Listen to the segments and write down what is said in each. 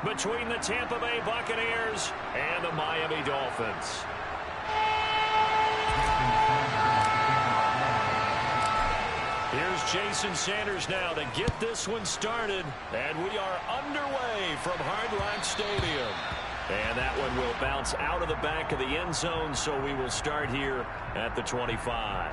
between the Tampa Bay Buccaneers and the Miami Dolphins. Here's Jason Sanders now to get this one started, and we are underway from Hard Rock Stadium. And that one will bounce out of the back of the end zone, so we will start here at the 25.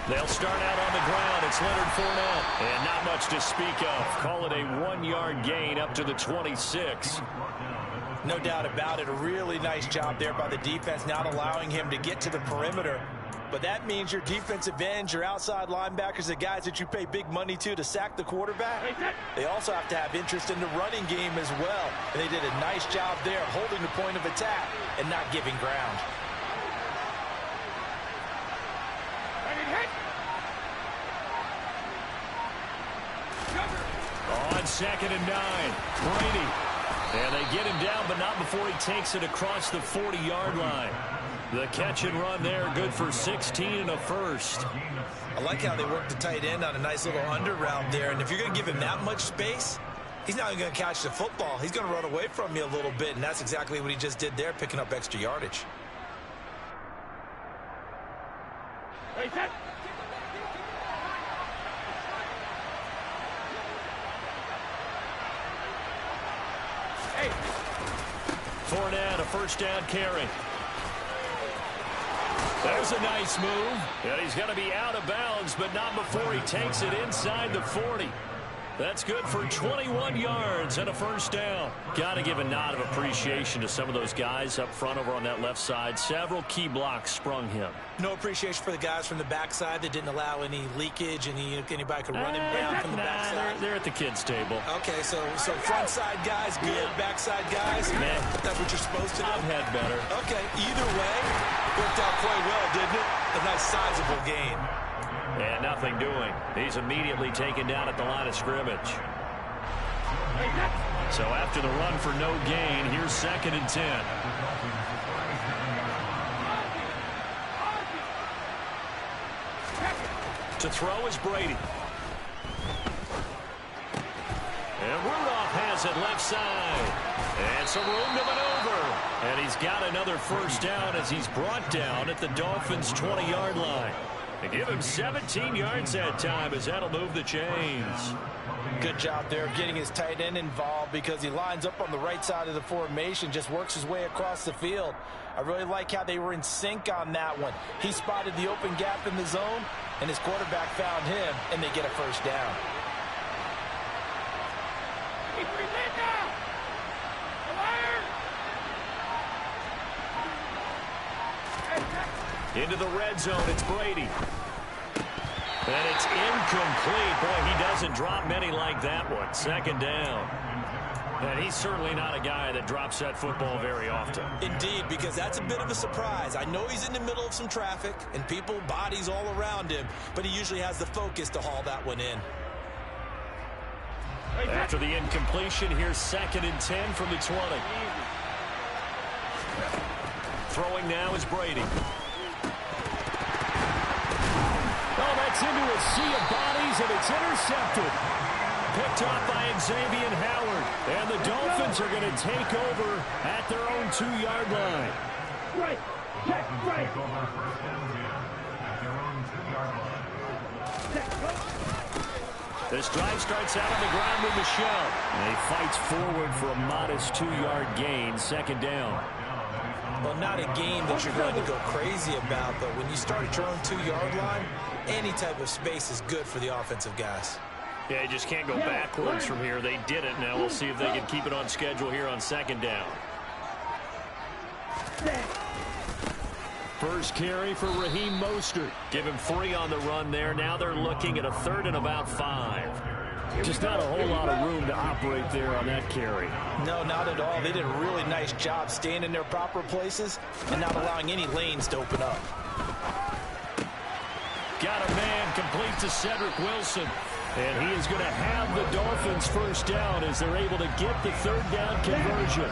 They'll start out on the ground. It's Leonard Fournette. And not much to speak of. Call it a 1-yard gain up to the 26. No doubt about it. A really nice job there by the defense, not allowing him to get to the perimeter. But that means your defensive ends, your outside linebackers, the guys that you pay big money to sack the quarterback, they also have to have interest in the running game as well. And they did a nice job there holding the point of attack and not giving ground. On 2nd and 9, Brady. And they get him down, but not before he takes it across the 40-yard line. The catch and run there, good for 16 and a first. I like how they work the tight end on a nice little under route there. And if you're going to give him that much space, he's not going to catch the football. He's going to run away from you a little bit, and that's exactly what he just did there, picking up extra yardage. Fournette, a first down carry. There's a nice move. And he's going to be out of bounds, but not before he takes it inside the 40. That's good for 21 yards and a first down. Got to give a nod of appreciation to some of those guys up front over on that left side. Several key blocks sprung him. No appreciation for the guys from the backside that didn't allow any leakage, and anybody could run him down from the backside. They're at the kids' table. Okay, so front side guys good, backside guys, that's what you're supposed to do? I've had better. Okay, either way, worked out quite well, didn't it? A nice sizable gain. And nothing doing. He's immediately taken down at the line of scrimmage. So after the run for no gain, here's 2nd and 10. To throw is Brady. And Rudolph has it left side. And some room to maneuver. And he's got another first down as he's brought down at the Dolphins' 20-yard line. They give him 17 yards that time as that'll move the chains. Good job there getting his tight end involved because he lines up on the right side of the formation, just works his way across the field. I really like how they were in sync on that one. He spotted the open gap in the zone, and his quarterback found him, and they get a first down. Into the red zone, it's Brady. And it's incomplete. Boy, he doesn't drop many like that one. 2nd down. And he's certainly not a guy that drops that football very often. Indeed, because that's a bit of a surprise. I know he's in the middle of some traffic and people, bodies all around him, but he usually has the focus to haul that one in. After the incompletion, here's 2nd and 10 from the 20. Throwing now is Brady. Oh, that's into a sea of bodies, and it's intercepted. Picked off by Xavier Howard. And the Dolphins are going to take over at their own 2-yard line. Right. Check. Right. This drive starts out on the ground with Michelle. And he fights forward for a modest 2-yard gain, 2nd down. Well, not a game that you're going to go crazy about, but when you start at your own 2-yard line, any type of space is good for the offensive guys. Yeah, you just can't go backwards from here. They did it. Now we'll see if they can keep it on schedule here on 2nd down. First carry for Raheem Mostert. Give him 3 on the run there. Now they're looking at a 3rd and about 5. Just not a whole lot of room to operate there on that carry. No, not at all. They did a really nice job staying in their proper places and not allowing any lanes to open up. Got a man complete to Cedric Wilson. And he is going to have the Dolphins first down as they're able to get the third down conversion.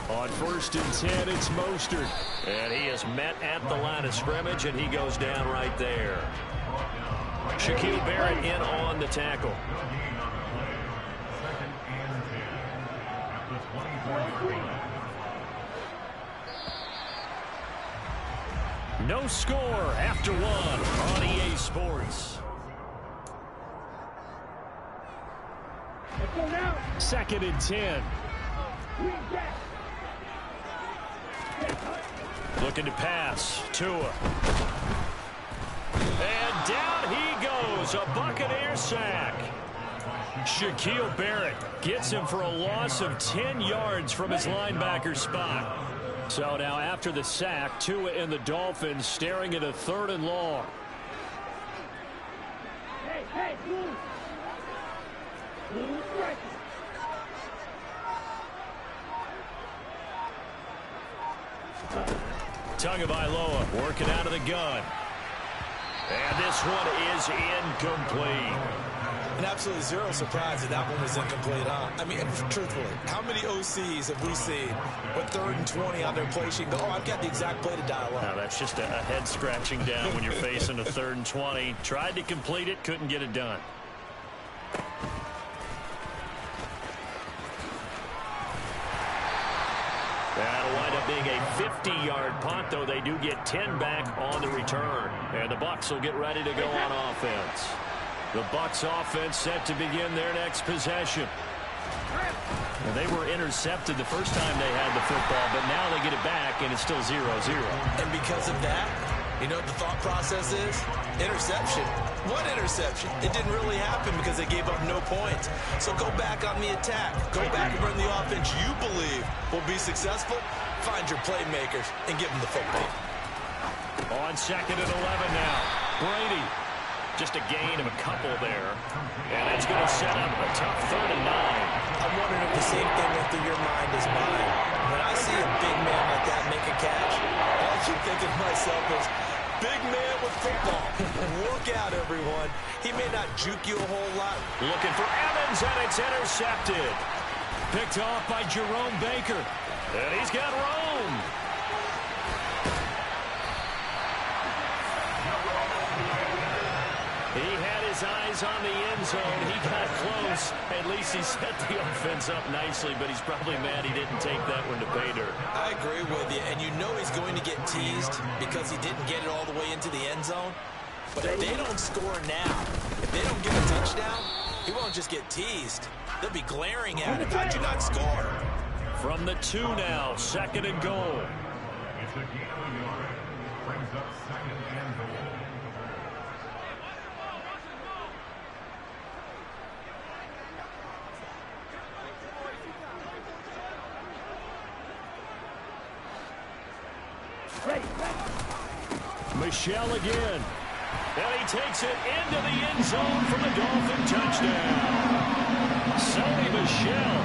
On 1st and 10, it's Mostert. And he is met at the line of scrimmage, and he goes down right there. Shaquille Barrett in on the tackle. No score after one on EA Sports. 2nd and 10. Looking to pass. Tua. And down he goes. A Buccaneer sack. Shaquille Barrett gets him for a loss of 10 yards from his linebacker spot. So now after the sack, Tua and the Dolphins staring at a 3rd and long. Hey, move. Move right. Tagovailoa working out of the gun. And this one is incomplete. And absolutely zero surprise that one was incomplete, huh? I mean, truthfully, how many OCs have we seen with 3rd and 20 on their play sheet? Oh, I've got the exact play to dial up. Now, that's just a head scratching down when you're facing a 3rd and 20. Tried to complete it, couldn't get it done. That'll wind up being a 50-yard punt, though they do get 10 back on the return. And the Bucs will get ready to go on offense. The Bucs offense set to begin their next possession. Well, they were intercepted the first time they had the football, but now they get it back, and it's still 0-0. And because of that, you know what the thought process is? Interception. What interception? It didn't really happen because they gave up no points. So go back on the attack. Go back and run the offense you believe will be successful. Find your playmakers and give them the football. On 2nd and 11 now. Brady. Just a gain of a couple there. And that's going to set up a tough 3rd and 9. I'm wondering if the same thing went through your mind as mine. When I see a big man like that make a catch, all I keep thinking to myself is, big man with football. Look out, everyone. He may not juke you a whole lot. Looking for Evans, and it's intercepted. Picked off by Jerome Baker. And he's got Rome. He had his eyes on the end zone. He got close. At least he set the offense up nicely, but he's probably mad he didn't take that one to pay dirt. I agree with you, and you know he's going to get teased because he didn't get it all the way into the end zone. But if they don't score now, if they don't get a touchdown, he won't just get teased. They'll be glaring at him. How'd you not score? From the 2 now, 2nd and goal. Brings up 2nd and goal. Michel again. And he takes it into the end zone for the Dolphin touchdown. Sony Michel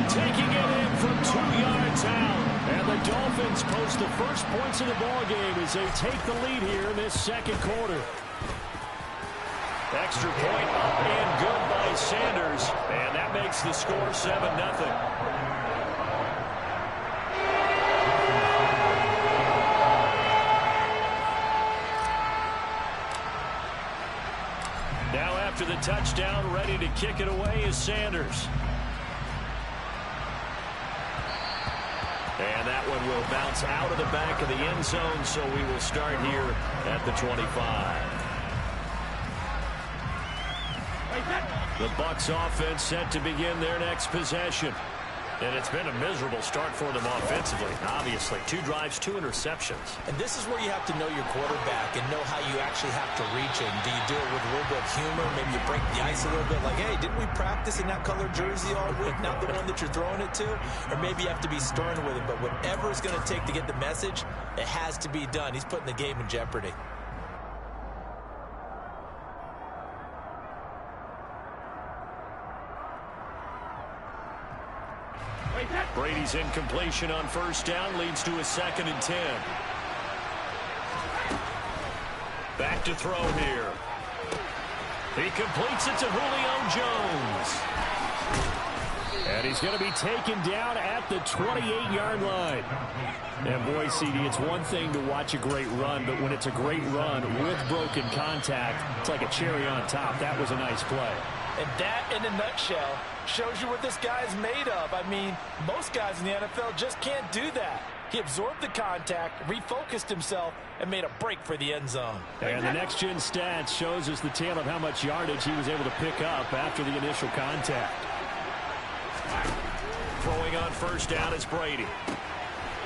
taking it in from 2 yards out. And the Dolphins post the first points of the ballgame as they take the lead here in this 2nd quarter. Extra point up and good by Sanders. And that makes the score 7-0. After the touchdown, ready to kick it away is Sanders. And that one will bounce out of the back of the end zone, so we will start here at the 25. The Bucs offense set to begin their next possession. And it's been a miserable start for them offensively, obviously. 2 drives, 2 interceptions. And this is where you have to know your quarterback and know how you actually have to reach him. Do you do it with a little bit of humor? Maybe you break the ice a little bit like, hey, didn't we practice in that color jersey all week, not the one that you're throwing it to? Or maybe you have to be stern with him. But whatever it's going to take to get the message, it has to be done. He's putting the game in jeopardy. Brady's incompletion on first down leads to a 2nd and 10. Back to throw here. He completes it to Julio Jones. And he's going to be taken down at the 28-yard line. And boy, CD, it's one thing to watch a great run, but when it's a great run with broken contact, it's like a cherry on top. That was a nice play. And that, in a nutshell, shows you what this guy is made of. I mean, most guys in the NFL just can't do that. He absorbed the contact, refocused himself, and made a break for the end zone. And the next-gen stats shows us the tale of how much yardage he was able to pick up after the initial contact. Throwing on first down is Brady.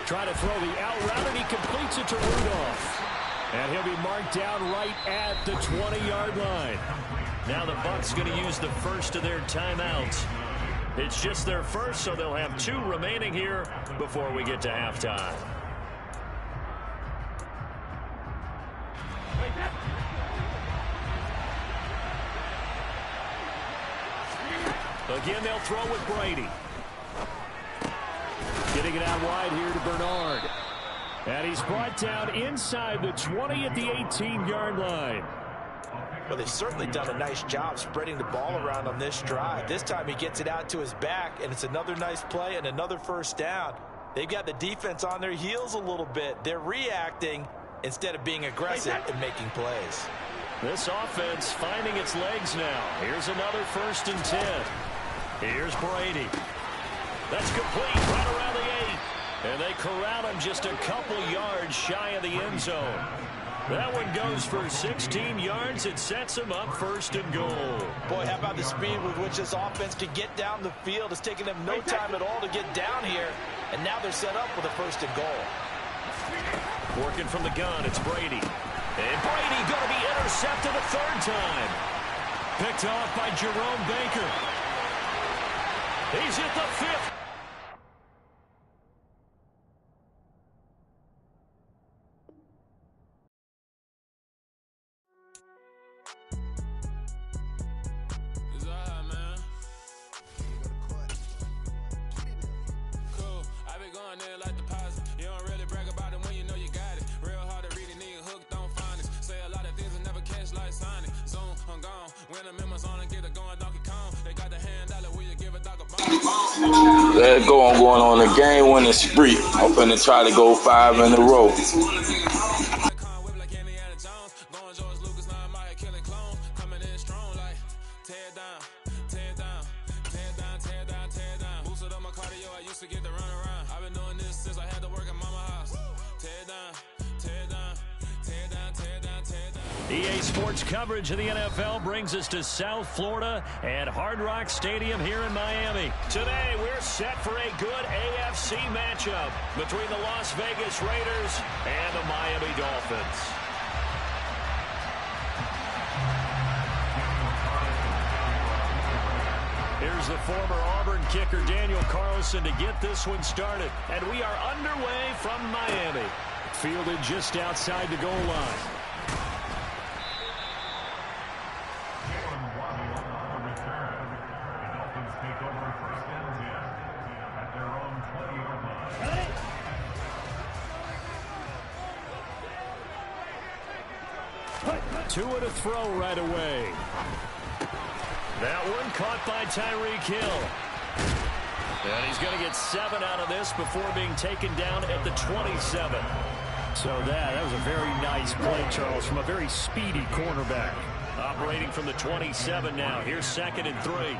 Trying to throw the out route, and he completes it to Rudolph. And he'll be marked down right at the 20-yard line. Now the Bucs going to use the first of their timeouts. It's just their first, so they'll have 2 remaining here before we get to halftime. Again, they'll throw with Brady. Getting it out wide here to Bernard. And he's brought down inside the 20 at the 18-yard line. Well, they've certainly done a nice job spreading the ball around on this drive. This time he gets it out to his back, and it's another nice play and another first down. They've got the defense on their heels a little bit. They're reacting instead of being aggressive and making plays. This offense finding its legs now. Here's another 1st and 10. Here's Brady. That's complete right around the 8. And they corral him just a couple yards shy of the end zone. That one goes for 16 yards. It sets him up 1st and goal. Boy, how about the speed with which this offense can get down the field? It's taken them no time at all to get down here. And now they're set up with a 1st and goal. Working from the gun, it's Brady. And Brady going to be intercepted a 3rd time. Picked off by Jerome Baker. He's hit the 5th. Let's go. I'm going on a game-winning spree. I'm finna try to go 5 in a row. EA Sports coverage of the NFL brings us to South Florida at Hard Rock Stadium here in Miami. Today, we're set for a good AFC matchup between the Las Vegas Raiders and the Miami Dolphins. Here's the former Auburn kicker Daniel Carlson to get this one started. And we are underway from Miami. Fielded just outside the goal line. Two to throw right away. That one caught by Tyreek Hill. And he's going to get 7 out of this before being taken down at the 27. So that was a very nice play, Charles, from a very speedy cornerback. Operating from the 27 now. Here's 2nd and 3.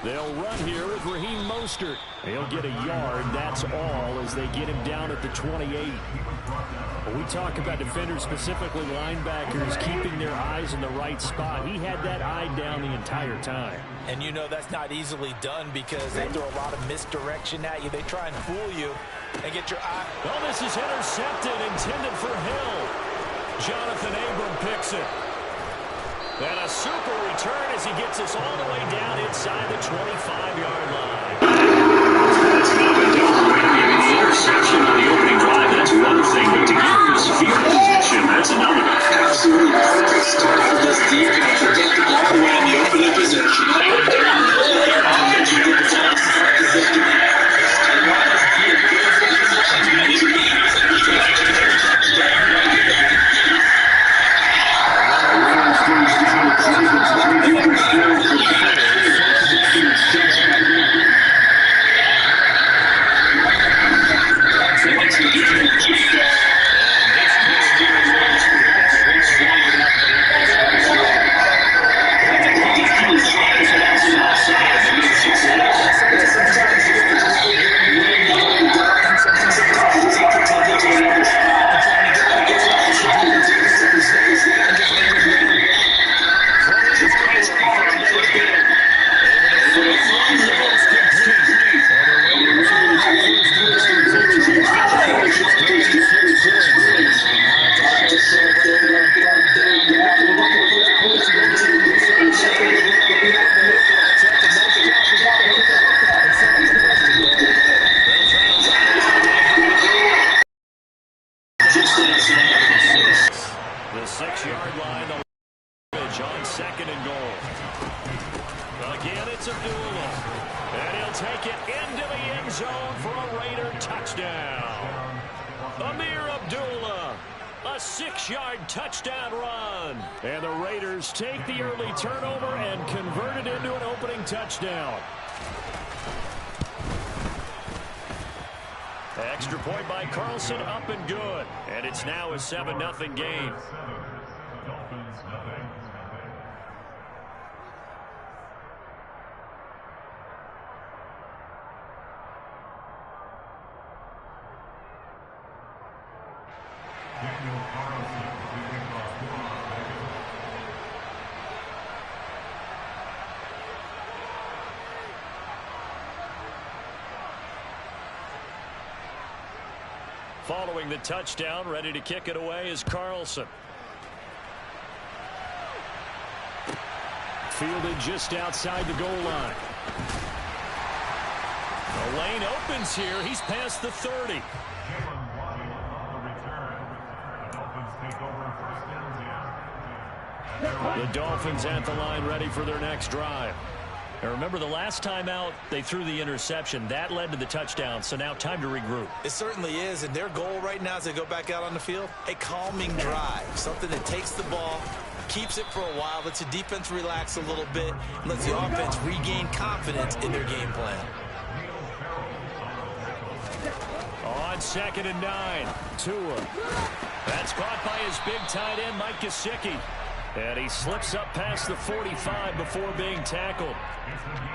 They'll run here with Raheem Mostert. He'll get a yard, that's all, as they get him down at the 28. When we talk about defenders, specifically linebackers, keeping their eyes in the right spot, he had that eye down the entire time. And you know that's not easily done because they throw a lot of misdirection at you. They try and fool you and get your eye. Oh, this is intercepted, intended for Hill. Jonathan Abram picks it. And a super return as he gets us all the way down inside the 25-yard line. Interception on the opening drive, that's one thing, but to give us field position, that's another. Absolutely. Start this deep and get the ball away in the opening possession. The 6-yard line, the on second and goal. Again, it's Abdullah. And he'll take it into the end zone for a Raider touchdown. Amir Abdullah, a 6-yard touchdown run. And the Raiders take the early turnover and convert it into an opening touchdown. Extra point by Carlson, up and good. And it's now a 7-0 game. Following the touchdown, ready to kick it away is Carlson. Fielded just outside the goal line. The lane opens here. He's past the 30. The Dolphins at the line ready for their next drive. Now remember, the last time out, they threw the interception. That led to the touchdown, so now time to regroup. It certainly is, and their goal right now as they go back out on the field, a calming drive, something that takes the ball, keeps it for a while, lets the defense relax a little bit, and lets the offense regain confidence in their game plan. On 2nd and 9, Tua. That's caught by his big tight end, Mike Gesicki. And he slips up past the 45 before being tackled.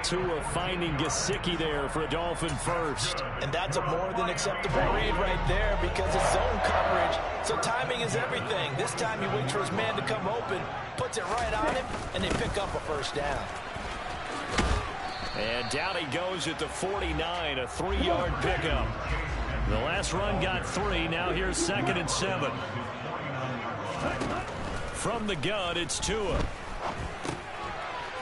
Tua finding Gesicki there for a Dolphin first. And that's a more than acceptable read right there because it's zone coverage. So timing is everything. This time he waits for his man to come open, puts it right on him, and they pick up a first down. And down he goes at the 49, a 3-yard pickup. The last run got 3. Now here's 2nd and 7. From the gun, it's Tua.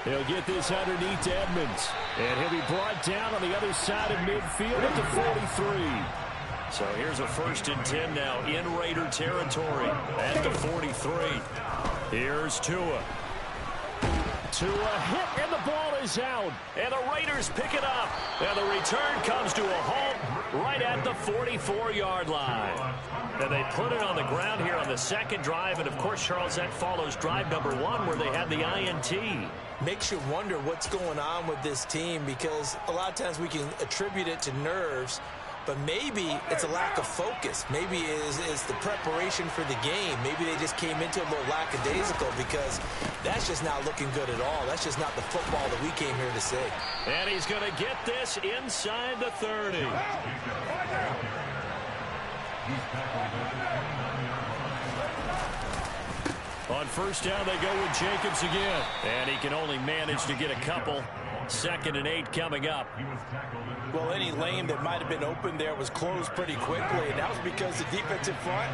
He'll get this underneath to Edmonds. And he'll be brought down on the other side of midfield at the 43. So here's a 1st and 10 now in Raider territory at the 43. Here's Tua. Tua hit, and the ball is out. And the Raiders pick it up. And the return comes to a halt right at the 44-yard line. And they put it on the ground here on the second drive. And, of course, Charles, that follows drive number 1 where they had the INT. Makes you wonder what's going on with this team because a lot of times we can attribute it to nerves. but maybe it's a lack of focus. Maybe it's the preparation for the game. Maybe they just came into it a little lackadaisical, because that's just not looking good at all. That's just not the football that we came here to see. And he's going to get this inside the 30. On first down, they go with Jacobs again. And he can only manage to get a couple. 2nd and 8 coming up. Well, any lane that might have been open there was closed pretty quickly, and that was because the defensive front,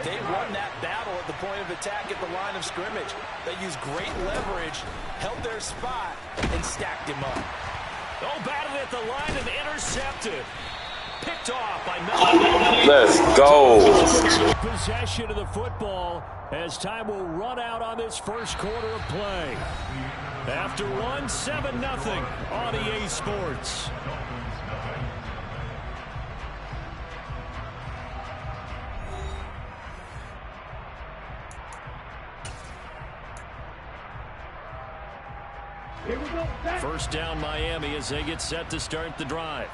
they won that battle at the point of attack at the line of scrimmage. They used great leverage, held their spot, and stacked him up. Oh, batted at the line and intercepted. Picked off by Madden. Let's go. Possession of the football as time will run out on this first quarter of play. After 7-0 on EA Sports. First down Miami as they get set to start the drive.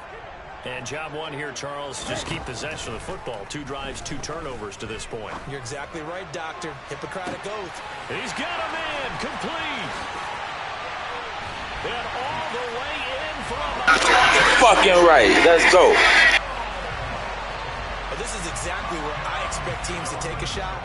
And job one here, Charles, just keep possession of the football. 2 drives, 2 turnovers to this point. You're exactly right, Doctor. Hippocratic oath. He's got a man complete. And all the way in for a Fucking right. Let's go. Well, this is exactly where I expect teams to take a shot.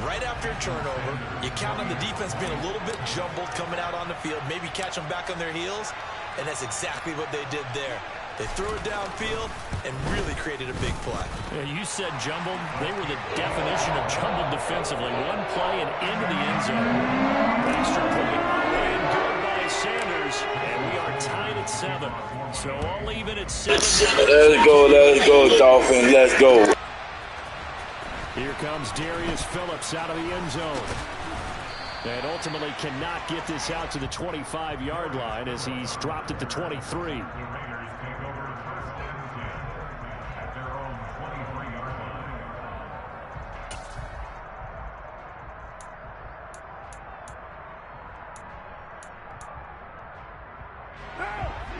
Right after a turnover, you count on the defense being a little bit jumbled coming out on the field, maybe catch them back on their heels, and that's exactly what they did there. They threw it downfield and really created a big play. Yeah, you said jumbled. They were the definition of jumbled defensively. One play and into the end zone. Extra point and good by Sanders. And we are tied at 7. So all even at 7. Let's go, Dolphin. Let's go. Here comes Darius Phillips out of the end zone. And ultimately cannot get this out to the 25-yard line as he's dropped at the 23.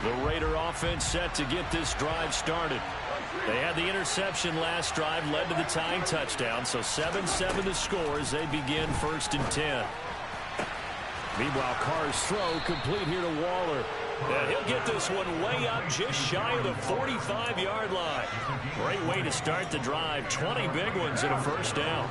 The Raider offense set to get this drive started. They had the interception last drive, led to the tying touchdown, so 7-7 to score as they begin 1st and 10. Meanwhile, Carr's throw complete here to Waller. And he'll get this one way up just shy of the 45-yard line. Great way to start the drive. 20 big ones and a first down.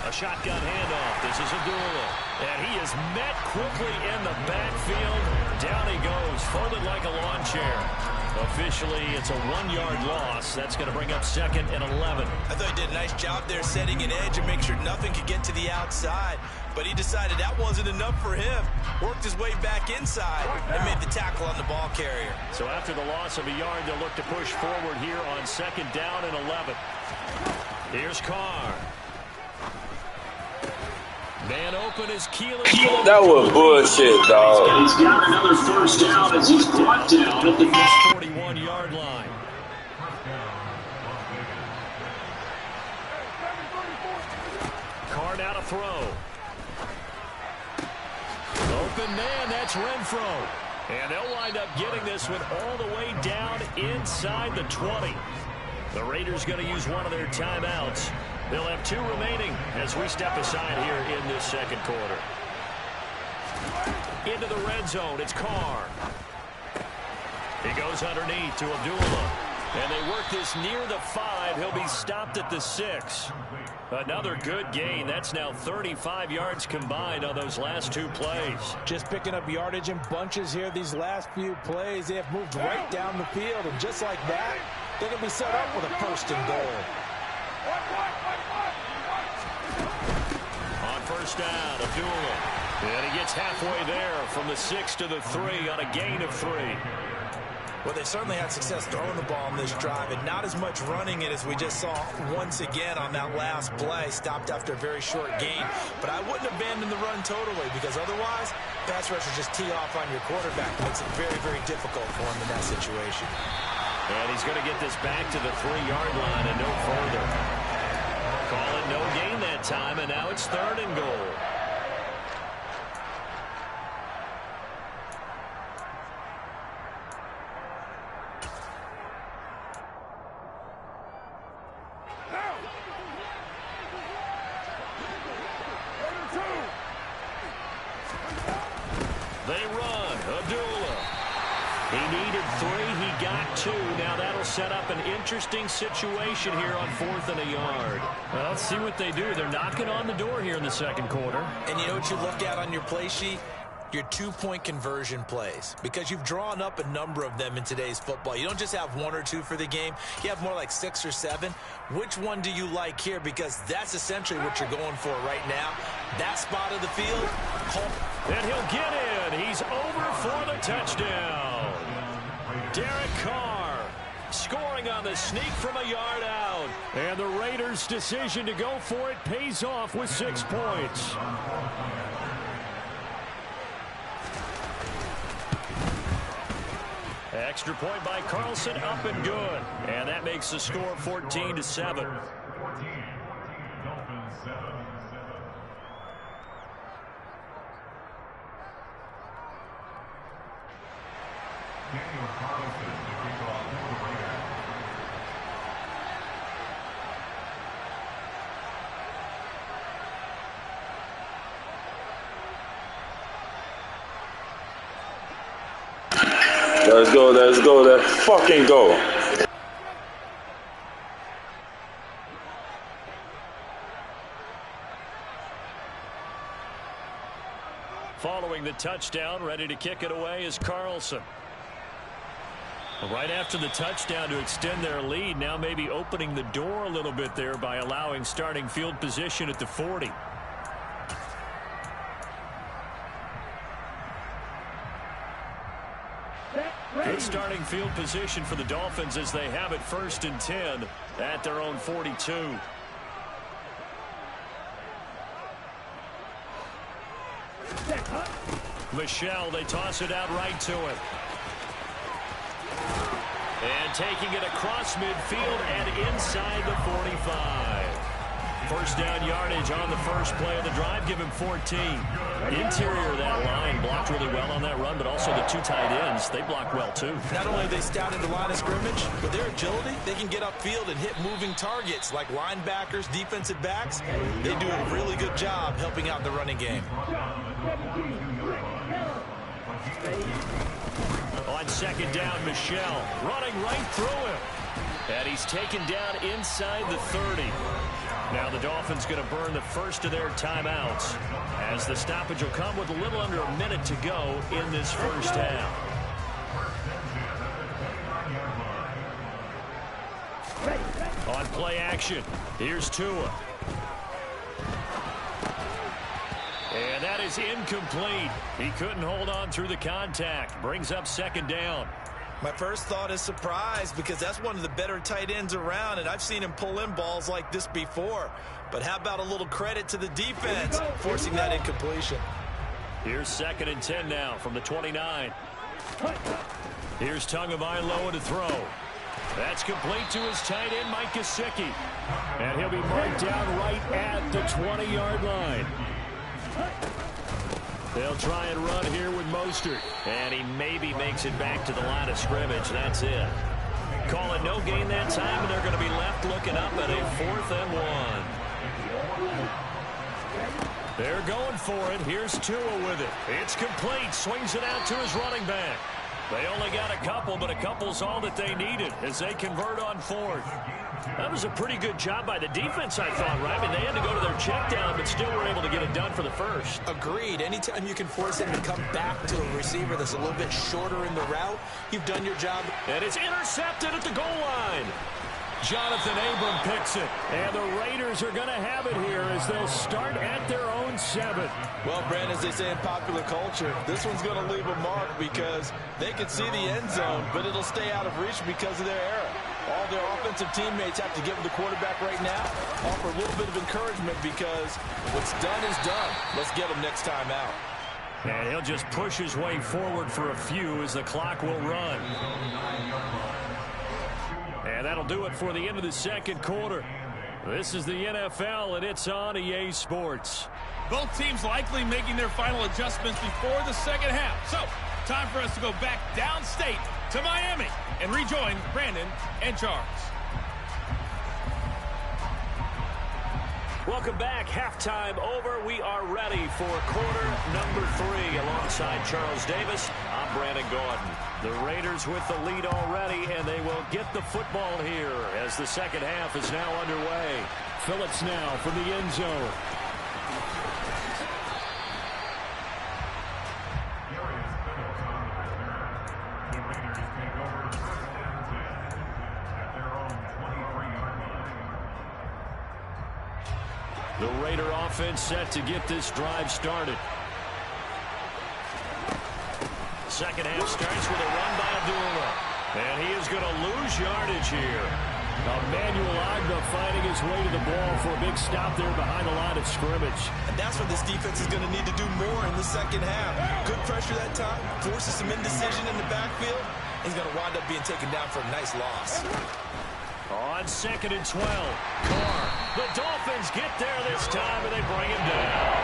A shotgun handoff. This is Abdullah. And he is met quickly in the backfield. Down he goes, folded like a lawn chair. Officially, it's a 1-yard loss. That's going to bring up 2nd and 11. I thought he did a nice job there setting an edge and make sure nothing could get to the outside. But he decided that wasn't enough for him. Worked his way back inside and made the tackle on the ball carrier. So after the loss of a yard, they'll look to push forward here on 2nd down and 11. Here's Carr. Man open is Keelan. That was bullshit, dog. He's got another first down as he's brought down at the 41-yard line. Carr now to throw. Open man, that's Renfro. And they'll wind up getting this one all the way down inside the 20. The Raiders going to use one of their timeouts. They'll have 2 remaining as we step aside here in this 2nd quarter. Into the red zone, it's Carr. He goes underneath to Abdullah. And they work this near the 5. He'll be stopped at the 6. Another good gain. That's now 35 yards combined on those last 2 plays. Just picking up yardage in bunches here these last few plays. They have moved right down the field, and just like that, they're going to be set up with a 1st and goal. On first down, Abdullah. And he gets halfway there from the 6 to the 3 on a gain of 3. Well, they certainly had success throwing the ball on this drive, and not as much running it as we just saw once again on that last play. Stopped after a very short gain. But I wouldn't abandon the run totally, because otherwise, pass rushers just tee off on your quarterback. It makes it very, very difficult for him in that situation. And he's going to get this back to the 3-yard line and no further. Call it no gain that time, and now it's 3rd and goal. He needed 3. He got 2. Now that'll set up an interesting situation here on 4th and a yard. Well, let's see what they do. They're knocking on the door here in the second quarter. And you know what you look at on your play sheet? Your 2-point conversion plays, because you've drawn up a number of them in today's football. You don't just have 1 or 2 for the game. You have more like 6 or 7. Which one do you like here? Because that's essentially what you're going for right now. That spot of the field. And he'll get in. He's over for the touchdown. Derek Carr scoring on the sneak from a yard out. And the Raiders' decision to go for it pays off with 6 points. Extra point by Carlson, up and good. And that makes the score 14-7. Let's go, let's go, let's fucking go. Following the touchdown, ready to kick it away is Carlson. Right after the touchdown to extend their lead, now maybe opening the door a little bit there by allowing starting field position at the 40. Good starting field position for the Dolphins as they have it 1st and 10 at their own 42. Michelle, they toss it out right to him. And taking it across midfield and inside the 45. First down yardage on the first play of the drive. Give him 14. Interior of that line blocked really well on that run, but also the 2 tight ends, they block well too. Not only have they scouted the line of scrimmage, but their agility, they can get upfield and hit moving targets like linebackers, defensive backs. They do a really good job helping out the running game. On second down, Michelle running right through him. And he's taken down inside the 30. Now the Dolphins going to burn the first of their timeouts as the stoppage will come with a little under a minute to go in this first half. On play action, here's Tua. And that is incomplete. He couldn't hold on through the contact. Brings up second down. My first thought is surprise, because that's one of the better tight ends around, and I've seen him pull in balls like this before. But how about a little credit to the defense forcing that incompletion? Here's 2nd and 10 now from the 29. Here's Tagovailoa to throw. That's complete to his tight end, Mike Gesicki. And he'll be marked down right at the 20-yard line. They'll try and run here with Mostert. And he maybe makes it back to the line of scrimmage. That's it. Call it no gain that time, and they're going to be left looking up at a 4th and 1. They're going for it. Here's Tua with it. It's complete. Swings it out to his running back. They only got a couple, but a couple's all that they needed as they convert on 4th. That was a pretty good job by the defense, I thought, right? I mean, they had to go to their check down, but still were able to get it done for the first. Agreed. Anytime you can force him to come back to a receiver that's a little bit shorter in the route, you've done your job. And it's intercepted at the goal line. Jonathan Abram picks it. And the Raiders are going to have it here as they'll start at their own 7. Well, Brandon, as they say in popular culture, this one's going to leave a mark because they can see the end zone, but it'll stay out of reach because of their error. All their offensive teammates have to give the quarterback right now, offer a little bit of encouragement because what's done is done. Let's get him next time out. And he'll just push his way forward for a few as the clock will run. And that'll do it for the end of the second quarter. This is the NFL, and it's on EA Sports. Both teams likely making their final adjustments before the second half. So, time for us to go back downstate to Miami and rejoin Brandon and Charles. Welcome back. Halftime over. We are ready for quarter number 3 alongside Charles Davis. I'm Brandon Gaudin. The Raiders with the lead already, and they will get the football here as the second half is now underway. Phillips now from the end zone. The Raider offense set to get this drive started. Second half starts with a run by Abdullah. And he is going to lose yardage here. Emmanuel Agba fighting his way to the ball for a big stop there behind the line of scrimmage. And that's what this defense is going to need to do more in the second half. Good pressure that time, forces some indecision in the backfield. He's going to wind up being taken down for a nice loss. On 2nd and 12, Carr. The Dolphins get there this time, and they bring him down.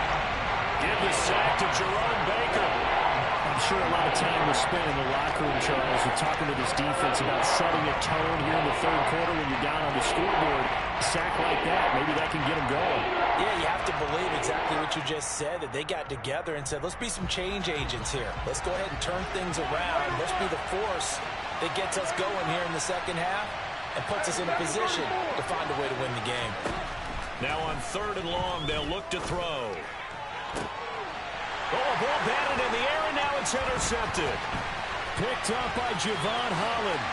Give the sack to Jerome Baker. I'm sure a lot of time was spent in the locker room, Charles, with talking to this defense about setting a tone here in the third quarter when you're down on the scoreboard. A sack like that, maybe that can get them going. Yeah, you have to believe exactly what you just said, that they got together and said, let's be some change agents here. Let's go ahead and turn things around. Let's be the force that gets us going here in the second half and puts us in a position to find a way to win the game. Now on 3rd and long, they'll look to throw. Oh, ball batted in the air, and now it's intercepted. Picked up by Javon Holland.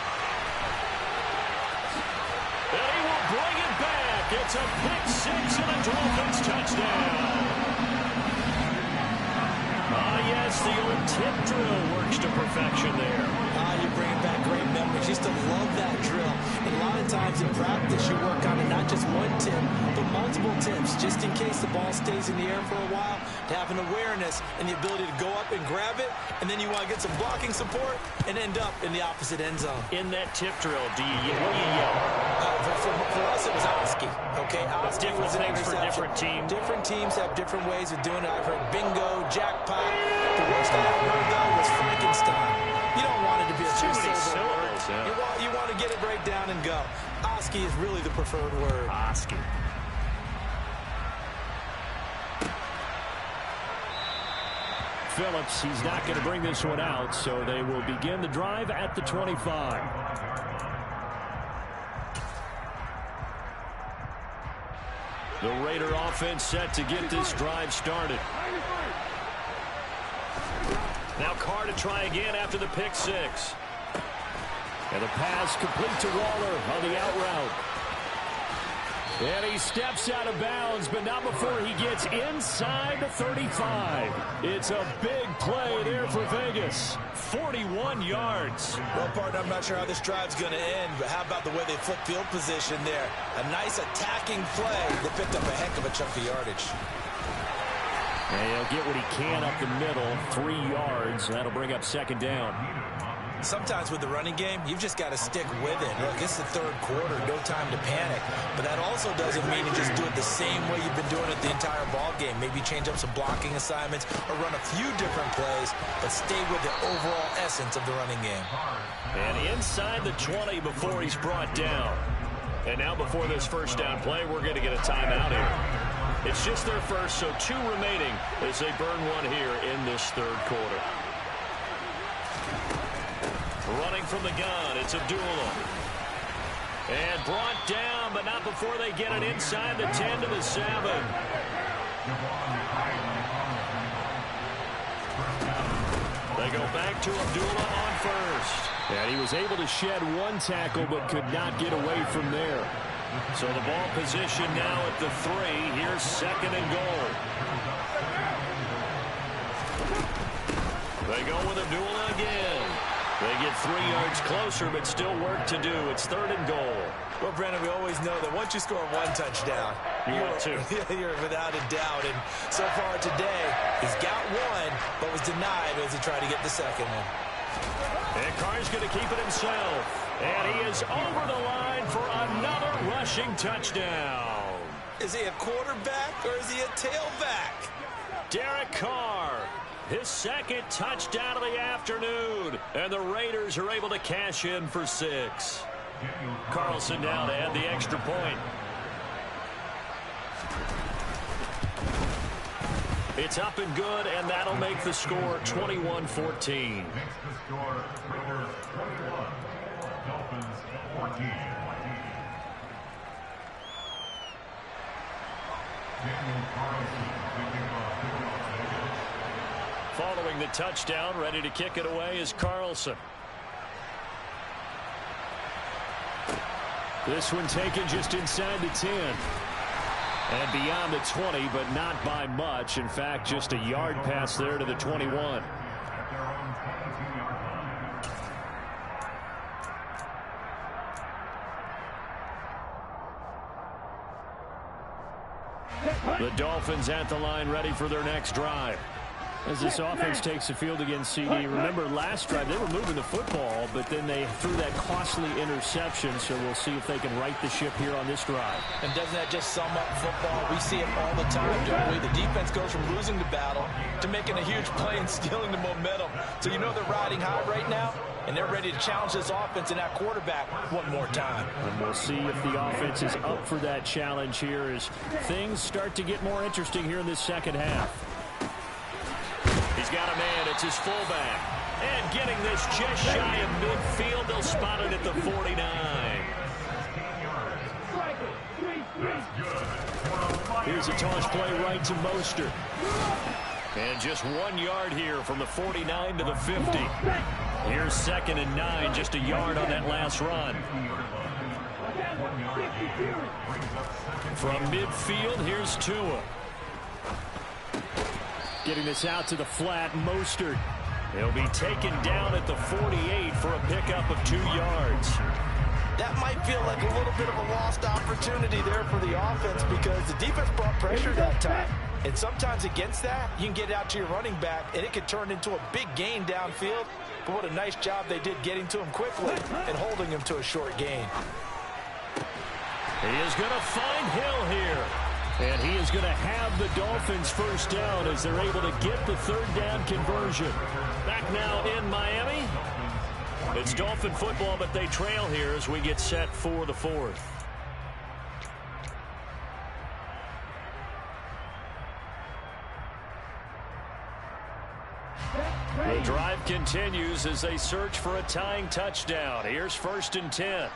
And he will bring it back. It's a pick six and a Dolphins touchdown. Yes, the old tip drill works to perfection there. You're bringing back great memories. Used to love that drill. And a lot of times in practice, you work on it, not just one tip, but multiple tips, just in case the ball stays in the air for a while, to have an awareness and the ability to go up and grab it, and then you want to get some blocking support and end up in the opposite end zone. In that tip drill, what do you yell? For us, it was Oski. Okay, Oski different was an things for different teams. Different teams have different ways of doing it. I've heard bingo, jackpot. The worst I ever heard, though, was Frankenstein. You don't want it to be a two-syllable word. Yeah. You want to get it right down and go. Oski is really the preferred word. Oski. Phillips, he's not going to bring this one out, so they will begin the drive at the 25. The Raider offense set to get this drive started. Now Carr to try again after the pick six. And the pass complete to Waller on the out route. And he steps out of bounds, but not before he gets inside the 35. It's a big play there for Vegas. 41 yards. Well, partner, I'm not sure how this drive's going to end, but how about the way they flip field position there? A nice attacking play that picked up a heck of a chunk of yardage. And he'll get what he can up the middle, 3 yards. That'll bring up second down. Sometimes with the running game, you've just got to stick with it. Look, it's the third quarter, no time to panic. But that also doesn't mean you just do it the same way you've been doing it the entire ball game. Maybe change up some blocking assignments or run a few different plays, but stay with the overall essence of the running game. And inside the 20 before he's brought down. And now before this first down play, we're going to get a timeout here. It's just their first, so 2 remaining as they burn one here in this third quarter. Running from the gun, it's Abdullah. And brought down, but not before they get it inside the 10 to the 7. They go back to Abdullah on first. And he was able to shed 1 tackle, but could not get away from there. So the ball position now at the 3. Here's second and goal. They go with Abdullah again. They get 3 yards closer, but still work to do. It's third and goal. Well, Brandon, we always know that once you score 1 touchdown, you're 2. You're without a doubt. And so far today, he's got 1, but was denied as he tried to get the second one. And Carr's going to keep it himself. And he is over the line for another rushing touchdown. Is he a quarterback or is he a tailback? Derek Carr, his second touchdown of the afternoon. And the Raiders are able to cash in for 6. Carlson down to add the extra point. It's up and good, and that'll make the score 21-14. Makes the score Raiders 21, Dolphins 14. Following the touchdown, ready to kick it away is Carlson. This one taken just inside the 10. And beyond the 20, but not by much. In fact, just a yard pass there to the 21. At their own 22-yard line. The Dolphins at the line, ready for their next drive. As this offense takes the field against CD, remember last drive they were moving the football, but then they threw that costly interception, so we'll see if they can right the ship here on this drive. And doesn't that just sum up football? We see it all the time, don't we? The defense goes from losing the battle to making a huge play and stealing the momentum. So you know they're riding high right now, and they're ready to challenge this offense and that quarterback one more time. And we'll see if the offense is up for that challenge here as things start to get more interesting here in this second half. He's got a man. It's his fullback. And getting this just shy of midfield. They'll spot it at the 49. Here's a toss play right to Mostert. And just 1 yard here from the 49 to the 50. Here's 2nd and 9, just a yard on that last run. From midfield, here's Tua. Getting this out to the flat, Mostert. He'll be taken down at the 48 for a pickup of 2 yards. That might feel like a little bit of a lost opportunity there for the offense because the defense brought pressure that time. And sometimes against that, you can get out to your running back, and it could turn into a big gain downfield. But what a nice job they did getting to him quickly and holding him to a short gain. He is going to find Hill here. And he is going to have the Dolphins first down as they're able to get the 3rd down conversion. Back now in Miami. It's Dolphin football, but they trail here as we get set for the 4th. The drive continues as they search for a tying touchdown. Here's 1st and 10.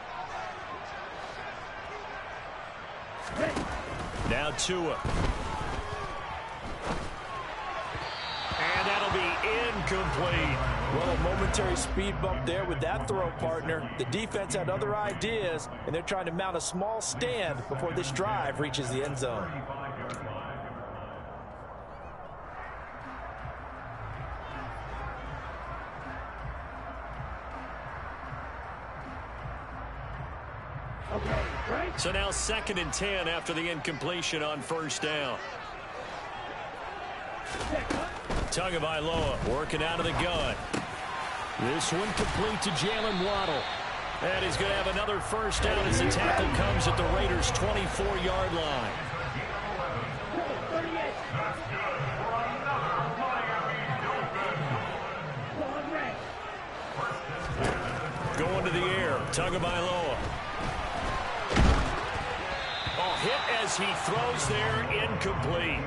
Now Tua. And that'll be incomplete. Well, a momentary speed bump there with that throw, partner. The defense had other ideas, and they're trying to mount a small stand before this drive reaches the end zone. So now 2nd and 10 after the incompletion on 1st down. Tagovailoa working out of the gun. This one complete to Jalen Waddle. And he's going to have another 1st down as the tackle comes at the Raiders' 24-yard line. Going to the air, Tagovailoa. Hit as he throws there, incomplete.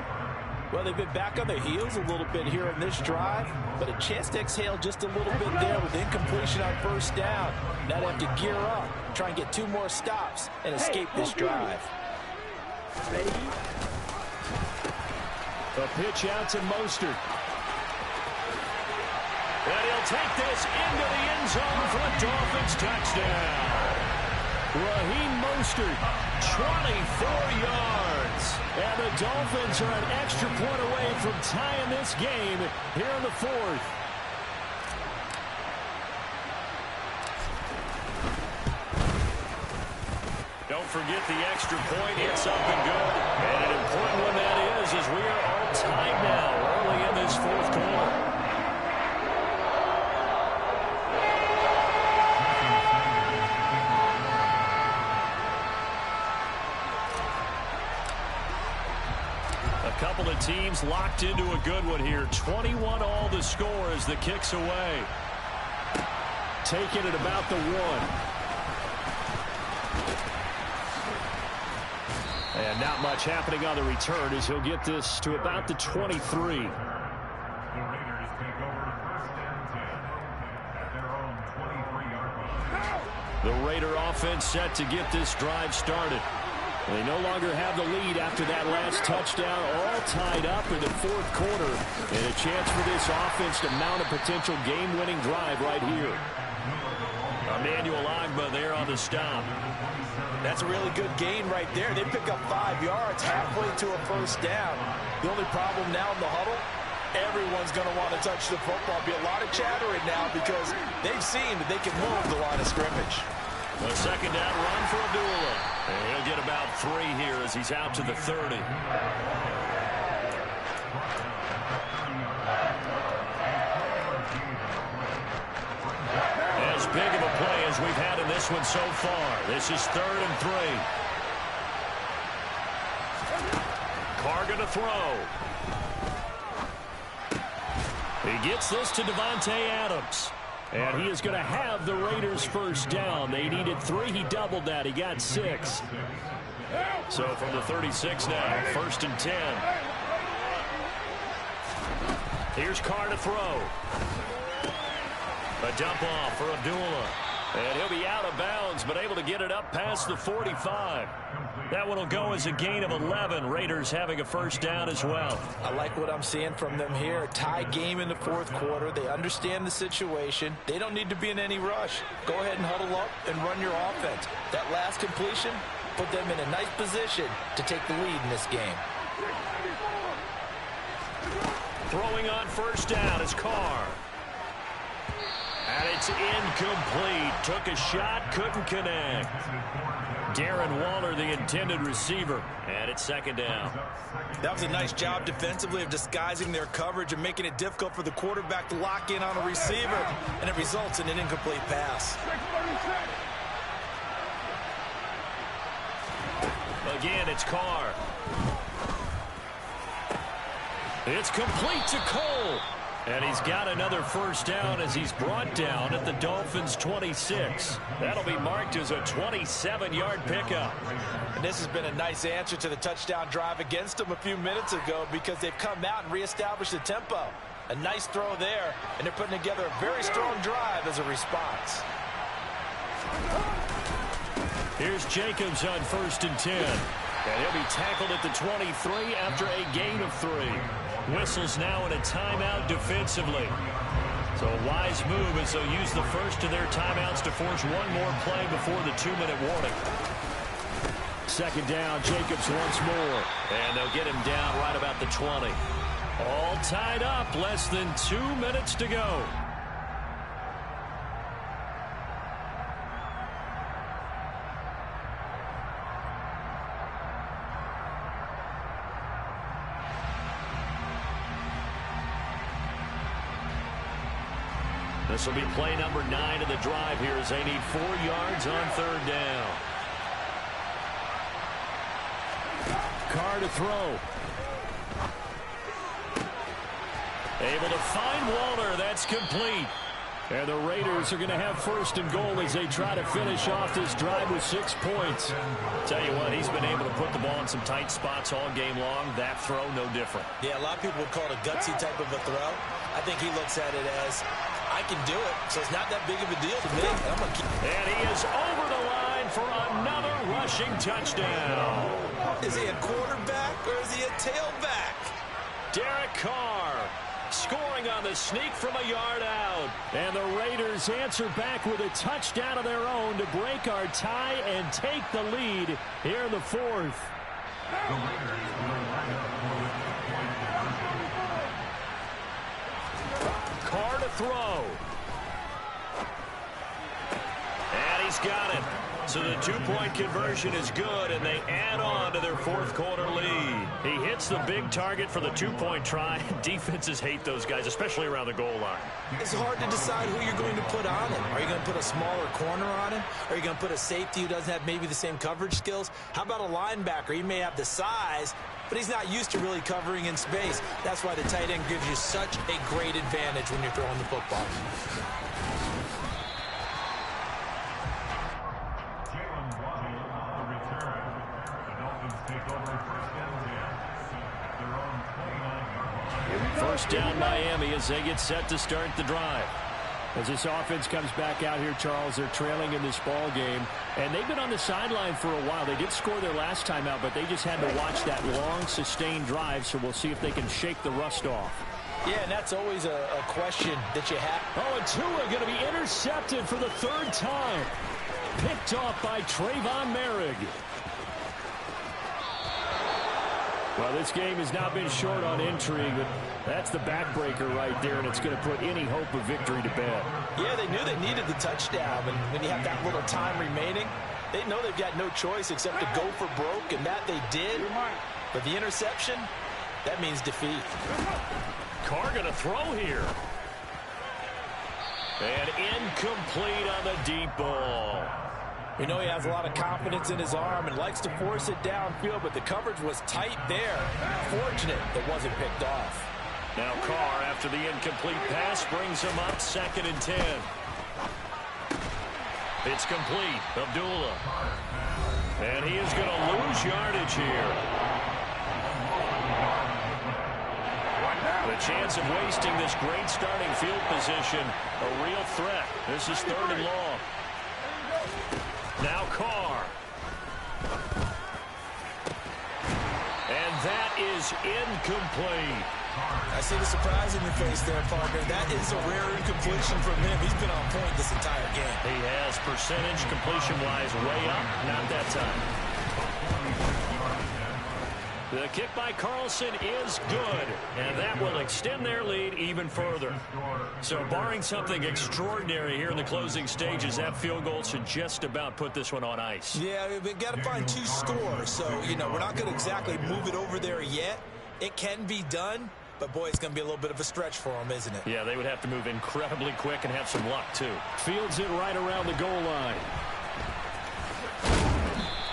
Well, they've been back on their heels a little bit here in this drive, but a chance to exhale just a little bit there with incompletion on 1st down. Now they have to gear up, try and get 2 more stops and escape this drive. A pitch out to Mostert. And he'll take this into the end zone for a Dolphins touchdown. Raheem Mostert, 24 yards. And the Dolphins are an extra point away from tying this game here in the 4th. Don't forget the extra point. It's up and good. And an important one that is as we are all tied now early in this 4th quarter. Couple of teams locked into a good one here. 21 all the score as the kick's away. Taken at about the 1. And not much happening on the return as he'll get this to about the 23. The Raiders take over 1st and 10 at their own 23-yard line. The Raider offense set to get this drive started. They no longer have the lead after that last touchdown, all tied up in the fourth quarter. And a chance for this offense to mount a potential game-winning drive right here. Emmanuel Agba there on the stop. That's a really good gain right there. They pick up 5 yards halfway to a first down. The only problem now in the huddle, everyone's going to want to touch the football. Be a lot of chattering now because they've seen that they can move the line of scrimmage. A second down run for Abdullah. And he'll get about 3 here as he's out to the 30. As big of a play as we've had in this one so far. This is 3rd and 3. Carr going to throw. He gets this to Devontae Adams. And he is going to have the Raiders first down. They needed 3. He doubled that. He got 6. So from the 36 now, 1st and 10. Here's Carr to throw. A dump off for Abdullah. And he'll be out of bounds, but able to get it up past the 45. That one will go as a gain of 11. Raiders having a first down as well. I like what I'm seeing from them here. A tie game in the fourth quarter. They understand the situation. They don't need to be in any rush. Go ahead and huddle up and run your offense. That last completion put them in a nice position to take the lead in this game. Throwing on first down is Carr. And it's incomplete. Took a shot, couldn't connect. Darren Waller, the intended receiver. And it's 2nd down. That was a nice job defensively of disguising their coverage and making it difficult for the quarterback to lock in on a receiver. And it results in an incomplete pass. Again, it's Carr. It's complete to Cole. And he's got another first down as he's brought down at the Dolphins' 26. That'll be marked as a 27-yard pickup. And this has been a nice answer to the touchdown drive against them a few minutes ago because they've come out and reestablished the tempo. A nice throw there, and they're putting together a very strong drive as a response. Here's Jacobs on 1st and 10. And he'll be tackled at the 23 after a gain of 3. Whistles now in a timeout defensively. So a wise move as they'll use the first of their timeouts to force one more play before the 2-minute warning. 2nd down, Jacobs once more. And they'll get him down right about the 20. All tied up, less than 2 minutes to go. This will be play number 9 of the drive here as they need 4 yards on 3rd down. Carr to throw. Able to find Waller. That's complete. And the Raiders are going to have 1st and goal as they try to finish off this drive with 6 points. Tell you what, he's been able to put the ball in some tight spots all game long. That throw, no different. Yeah, a lot of people would call it a gutsy type of a throw. I think he looks at it as, I can do it, so it's not that big of a deal to me. And he is over the line for another rushing touchdown. Is he a quarterback or is he a tailback? Derek Carr scoring on the sneak from a yard out. And the Raiders answer back with a touchdown of their own to break our tie and take the lead here in the 4th. Carr to throw. And he's got it. So the 2-point conversion is good, and they add on to their 4th quarter lead. He hits the big target for the 2-point try. Defenses hate those guys, especially around the goal line. It's hard to decide who you're going to put on him. Are you going to put a smaller corner on him? Are you going to put a safety who doesn't have maybe the same coverage skills? How about a linebacker? He may have the size, but he's not used to really covering in space. That's why the tight end gives you such a great advantage when you're throwing the football. Take over First down Miami as they get set to start the drive. As this offense comes back out here, Charles, they're trailing in this ball game, and they've been on the sideline for a while. They did score their last time out, but they just had to watch that long, sustained drive, so we'll see if they can shake the rust off. Yeah, and that's always a question that you have. Oh, and Tua going to be intercepted for the third time. Picked off by Trayvon Merrick. Well, this game has not been short on intrigue, but that's the backbreaker right there, and it's going to put any hope of victory to bed. Yeah, they knew they needed the touchdown, and when you have that little time remaining, they know they've got no choice except to go for broke, and that they did. But the interception, that means defeat. Carr going to throw here. And incomplete on the deep ball. We know he has a lot of confidence in his arm and likes to force it downfield, but the coverage was tight there. Fortunate it wasn't picked off. Now Carr, after the incomplete pass, brings him up 2nd and 10. It's complete. Abdullah. And he is going to lose yardage here. The chance of wasting this great starting field position, a real threat. This is 3rd and long. Now Carr. And that is incomplete. I see the surprise in your face there, partner. That is a rare incompletion from him. He's been on point this entire game. He has percentage completion-wise way up. Not that time. The kick by Carlson is good, and that will extend their lead even further. So barring something extraordinary here in the closing stages, that field goal should just about put this one on ice. Yeah, we've got to find 2 scores. So, you know, we're not going to exactly move it over there yet. It can be done, but, boy, it's going to be a little bit of a stretch for them, isn't it? Yeah, they would have to move incredibly quick and have some luck, too. Fields it right around the goal line.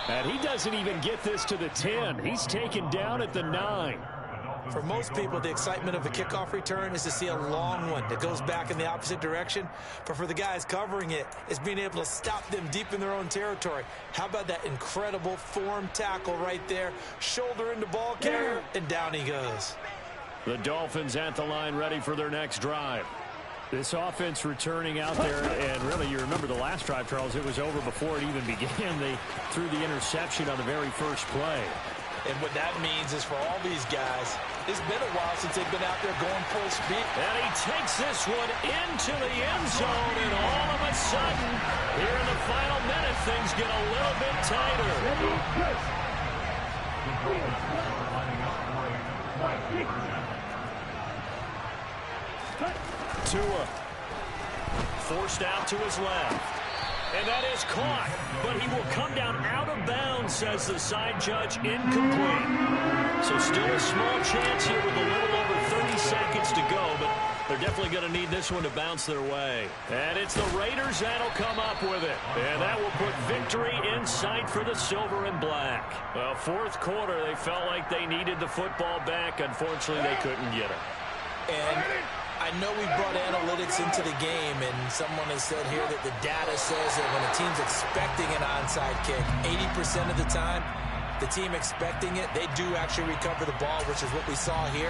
And he doesn't even get this to the 10. He's taken down at the 9. For most people, the excitement of a kickoff return is to see a long one that goes back in the opposite direction. But for the guys covering it, it's being able to stop them deep in their own territory. How about that incredible form tackle right there? Shoulder into ball carrier, and down he goes. The Dolphins at the line ready for their next drive. This offense returning out there, and really, you remember the last drive, Charles, it was over before it even began. They threw the interception on the very first play. And what that means is for all these guys, it's been a while since they've been out there going full speed. And he takes this one into the end zone, and all of a sudden, here in the final minute, things get a little bit tighter. Tua forced out to his left. And that is caught, but he will come down out of bounds, says the side judge, incomplete. So still a small chance here with a little over 30 seconds to go, but they're definitely going to need this one to bounce their way. And it's the Raiders that'll come up with it. And that will put victory in sight for the silver and black. Well, 4th quarter, they felt like they needed the football back. Unfortunately, they couldn't get it. And I know we brought analytics into the game, and someone has said here that the data says that when a team's expecting an onside kick, 80% of the time, the team expecting it, they do actually recover the ball, which is what we saw here.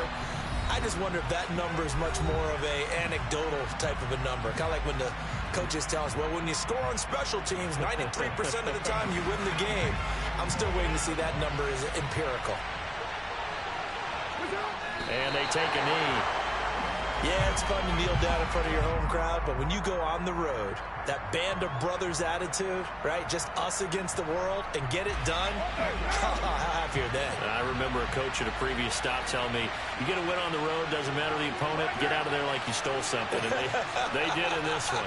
I just wonder if that number is much more of a anecdotal type of a number. Kind of like when the coaches tell us, well, when you score on special teams, 93% of the time you win the game. I'm still waiting to see that number is empirical. And they take a knee. Yeah, it's fun to kneel down in front of your home crowd, but when you go on the road, that band of brothers attitude, right, just us against the world, and get it done, how happy are they? I remember a coach at a previous stop telling me, you get a win on the road, doesn't matter the opponent, get out of there like you stole something, and they did in this one.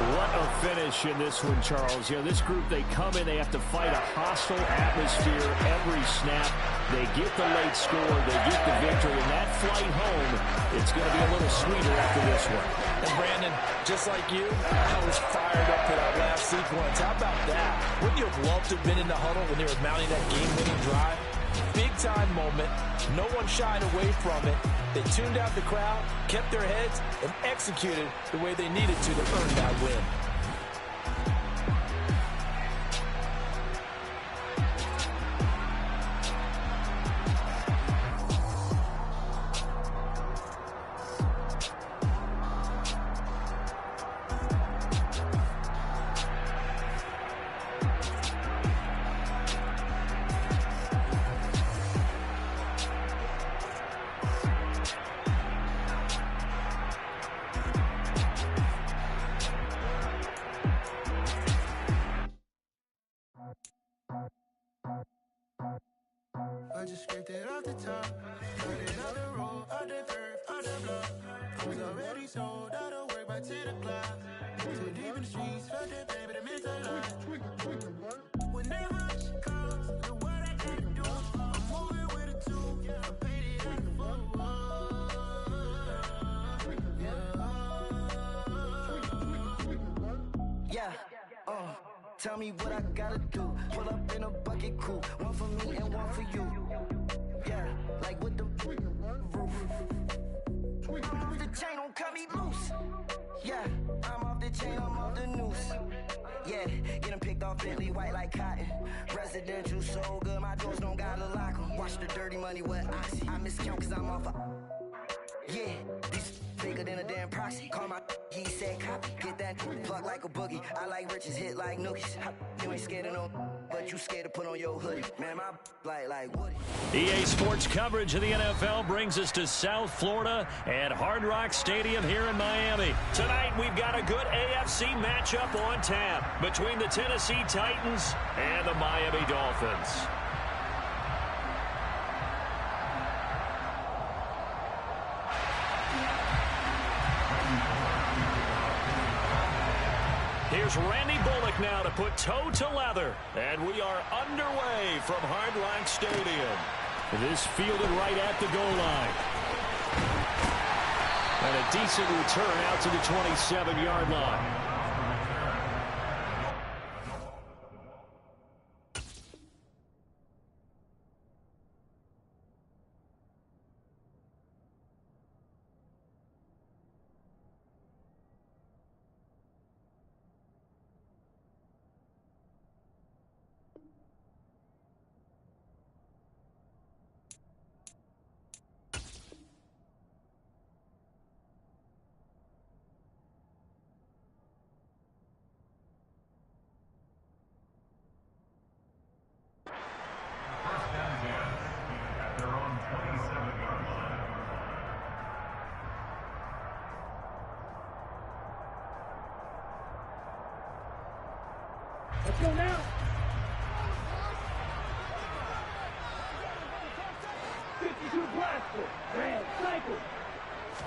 What a finish in this one, Charles. You know, this group, they come in, they have to fight a hostile atmosphere every snap. They get the late score, they get the victory, and that flight home, it's going to be a little sweeter after this one. And Brandon, just like you, I was fired up for that last sequence. How about that? Wouldn't you have loved to have been in the huddle when they were mounting that game-winning drive? Big-time moment. No one shied away from it. They tuned out the crowd, kept their heads, and executed the way they needed to earn that win. I just scraped it off the top. Got it out the road, out the turf, out the block. I was already sold out of work by 10 o'clock. Too deep in the streets, felt that pain, but it meant a lot. Whenever she calls, the what I gotta do, I'm moving with a two. I paid it at the tell me what I gotta do. Pull up in a bucket coupe, one for me and one for you. Yeah, like with the roof. I'm off the chain, don't cut me loose. Yeah, I'm off the chain, I'm off the noose. Yeah, getting picked off Bentley white like cotton. Residential so good, my doors don't gotta lock 'em. Watch the dirty money with oxy. I miscount cause I'm off a... Yeah, these bigger than a damn proxy. Call my he said copy. Get that plug like a boogie. I like riches, hit like nookies. You ain't scared of no, but you scared to put on your hoodie. Man, my like Woody. EA Sports coverage of the NFL brings us to South Florida at Hard Rock Stadium here in Miami. Tonight we've got a good AFC matchup on tap between the Tennessee Titans and the Miami Dolphins. Here's Randy Bullock now to put toe to leather. And we are underway from Hard Rock Stadium. This fielded right at the goal line. And a decent return out to the 27-yard line. Let's go now. Blaster, red cycle.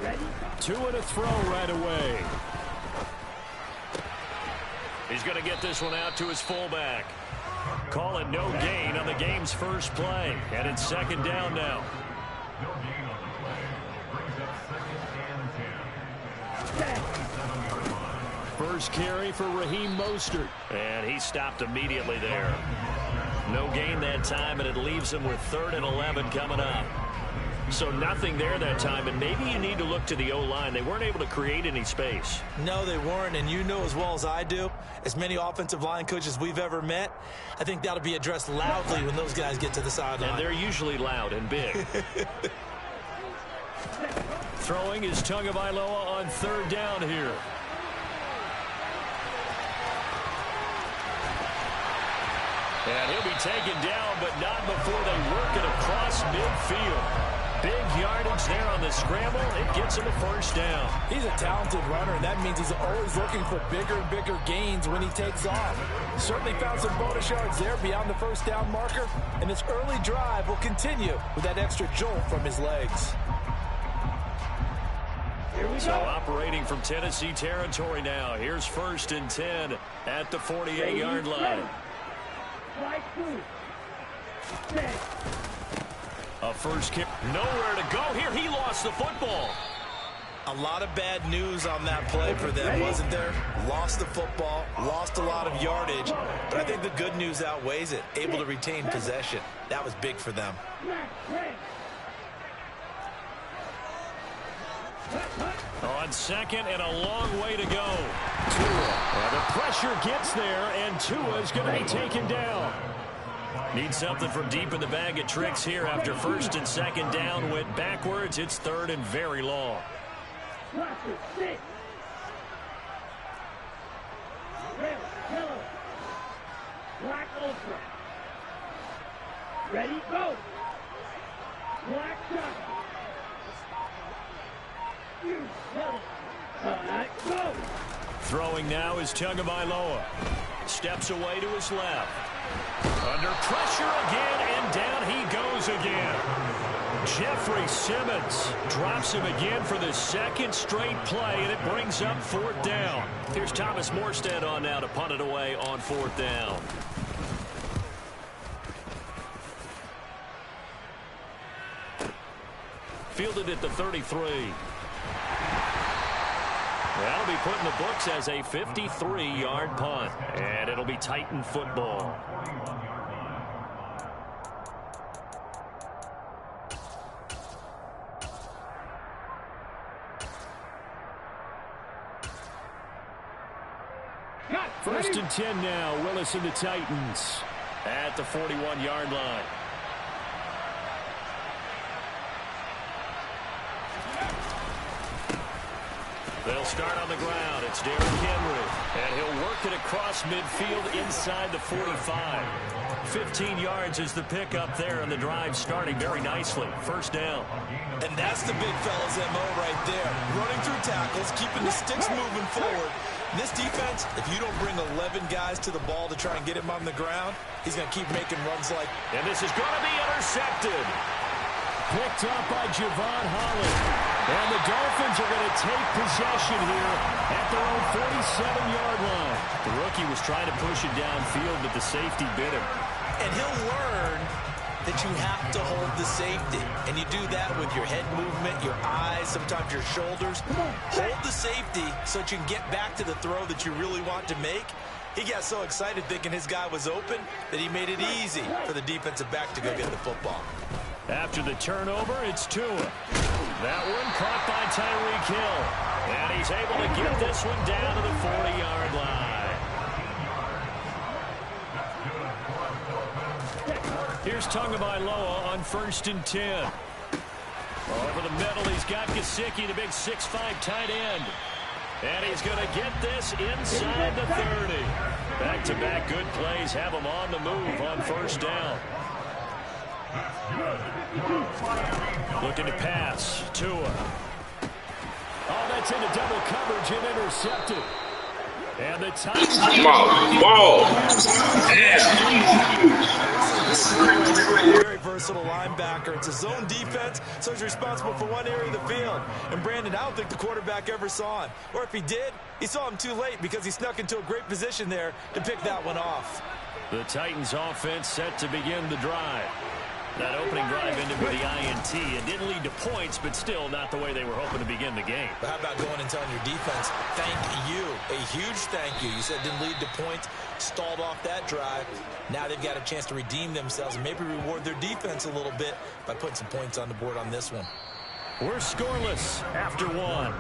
Ready? Two and a throw right away. He's going to get this one out to his fullback. Call it no gain on the game's first play. And it's second down now. No gain on the play. Brings up second and 10. First carry for Raheem Mostert. And he stopped immediately there. No gain that time, and it leaves him with 3rd and 11 coming up. So nothing there that time, and maybe you need to look to the O-line. They weren't able to create any space. No, they weren't, and you know as well as I do, as many offensive line coaches we've ever met, I think that'll be addressed loudly when those guys get to the sideline. And they're usually loud and big. Throwing is Tagovailoa on 3rd down here. And he'll be taken down, but not before they work it across midfield. Big yardage there on the scramble. It gets him a first down. He's a talented runner, and that means he's always looking for bigger and bigger gains when he takes off. Certainly found some bonus yards there beyond the first down marker, and this early drive will continue with that extra jolt from his legs. So operating from Tennessee territory now. Here's 1st and 10 at the 48-yard line. A first kick, nowhere to go here. He lost the football. A lot of bad news on that play for them, wasn't there? Lost the football, lost a lot of yardage, but I think the good news outweighs it. Able to retain possession. That was big for them. On 2nd and a long way to go. Tua. The pressure gets there, and Tua is going to be taken down. Need something from deep in the bag of tricks here after 1st and 2nd down. Went backwards. It's 3rd and very long. Black Ultra. Ready, go. Black shot. Throwing now is Tagovailoa. Steps away to his left. Under pressure again, and down he goes again. Jeffrey Simmons drops him again for the second straight play, and it brings up 4th down. Here's Thomas Morstead on now to punt it away on 4th down. Fielded at the 33. That'll be put in the books as a 53-yard punt, and it'll be Titan football. First and 10 now. Willis and the Titans at the 41-yard line. They'll start on the ground. It's Derrick Henry, and he'll work it across midfield inside the 45. 15 yards is the pickup there, and the drive starting very nicely. 1st down. And that's the big fella's MO right there. Running through tackles, keeping the sticks moving forward. This defense, if you don't bring 11 guys to the ball to try and get him on the ground, he's going to keep making runs like... And this is going to be intercepted. Picked up by Javon Holland. And the Dolphins are going to take possession here at their own 47-yard line. The rookie was trying to push it downfield, but the safety bit him. And he'll learn that you have to hold the safety. And you do that with your head movement, your eyes, sometimes your shoulders. Hold the safety so that you can get back to the throw that you really want to make. He got so excited thinking his guy was open that he made it easy for the defensive back to go get the football. After the turnover, it's Tua. That one caught by Tyreek Hill. And he's able to get this one down to the 40-yard line. Here's Tagovailoa on 1st and 10. Over the middle, he's got Gesicki, the big 6'5" tight end. And he's going to get this inside the 30. Back-to-back good plays have him on the move on 1st down. Looking to pass. Tua. Oh, that's into double coverage and intercepted. And the Titans. Ball. Very versatile linebacker. It's a zone defense, so he's responsible for one area of the field. And Brandon, I don't think the quarterback ever saw him. Or if he did, he saw him too late because he snuck into a great position there to pick that one off. The Titans offense set to begin the drive. That opening drive ended with the INT. It didn't lead to points, but still not the way they were hoping to begin the game. But how about going and telling your defense, thank you, a huge thank you. You said it didn't lead to points, stalled off that drive. Now they've got a chance to redeem themselves and maybe reward their defense a little bit by putting some points on the board on this one. We're scoreless after one.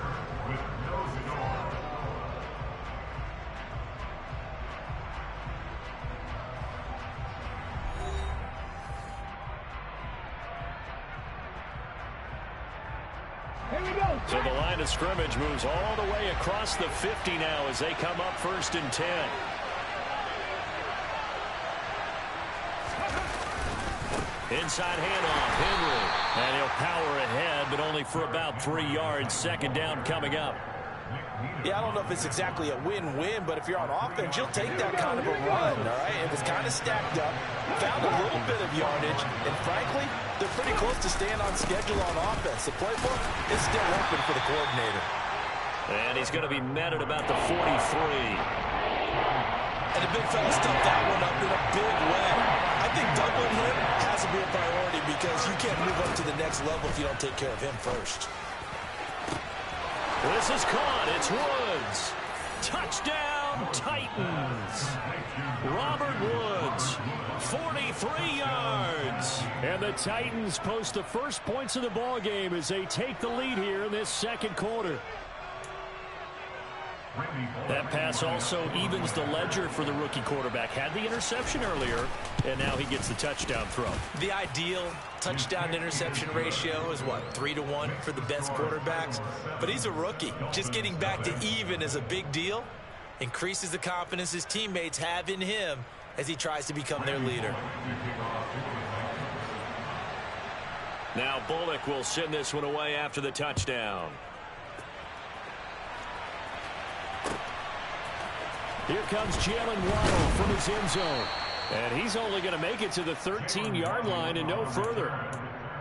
So the line of scrimmage moves all the way across the 50 now as they come up 1st and 10. Inside handoff, Henry. And he'll power ahead, but only for about 3 yards. 2nd down coming up. Yeah, I don't know if it's exactly a win-win, but if you're on offense, you'll take that kind of a run, all right? It was kind of stacked up, found a little bit of yardage, and frankly, they're pretty close to staying on schedule on offense. The playbook is still open for the coordinator. And he's going to be met at about the 43. And the big fella stuffed that one up in a big way. I think doubling him has to be a priority because you can't move up to the next level if you don't take care of him first. This is caught. It's Woods. Touchdown, Titans. Robert Woods, 43 yards. And the Titans post the first points of the ball game as they take the lead here in this 2nd quarter. That pass also evens the ledger for the rookie quarterback. Had the interception earlier, and now he gets the touchdown throw. The ideal touchdown-interception ratio is, what, 3-to-1 for the best quarterbacks? But he's a rookie. Just getting back to even is a big deal. Increases the confidence his teammates have in him as he tries to become their leader. Now Bullock will send this one away after the touchdown. Here comes Jalen Waddle from his end zone. And he's only going to make it to the 13-yard line and no further.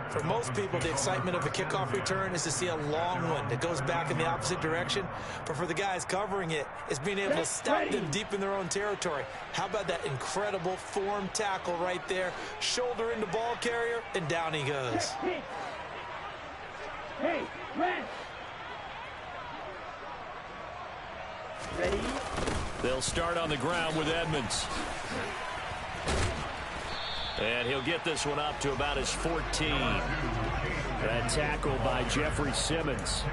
For most people, the excitement of a kickoff return is to see a long one that goes back in the opposite direction. But for the guys covering it, it's being able to stop them deep in their own territory. How about that incredible form tackle right there? Shoulder into ball carrier, and down he goes. Hey, rest. Ready? They'll start on the ground with Edmonds. And he'll get this one up to about his 14. That tackle by Jeffrey Simmons.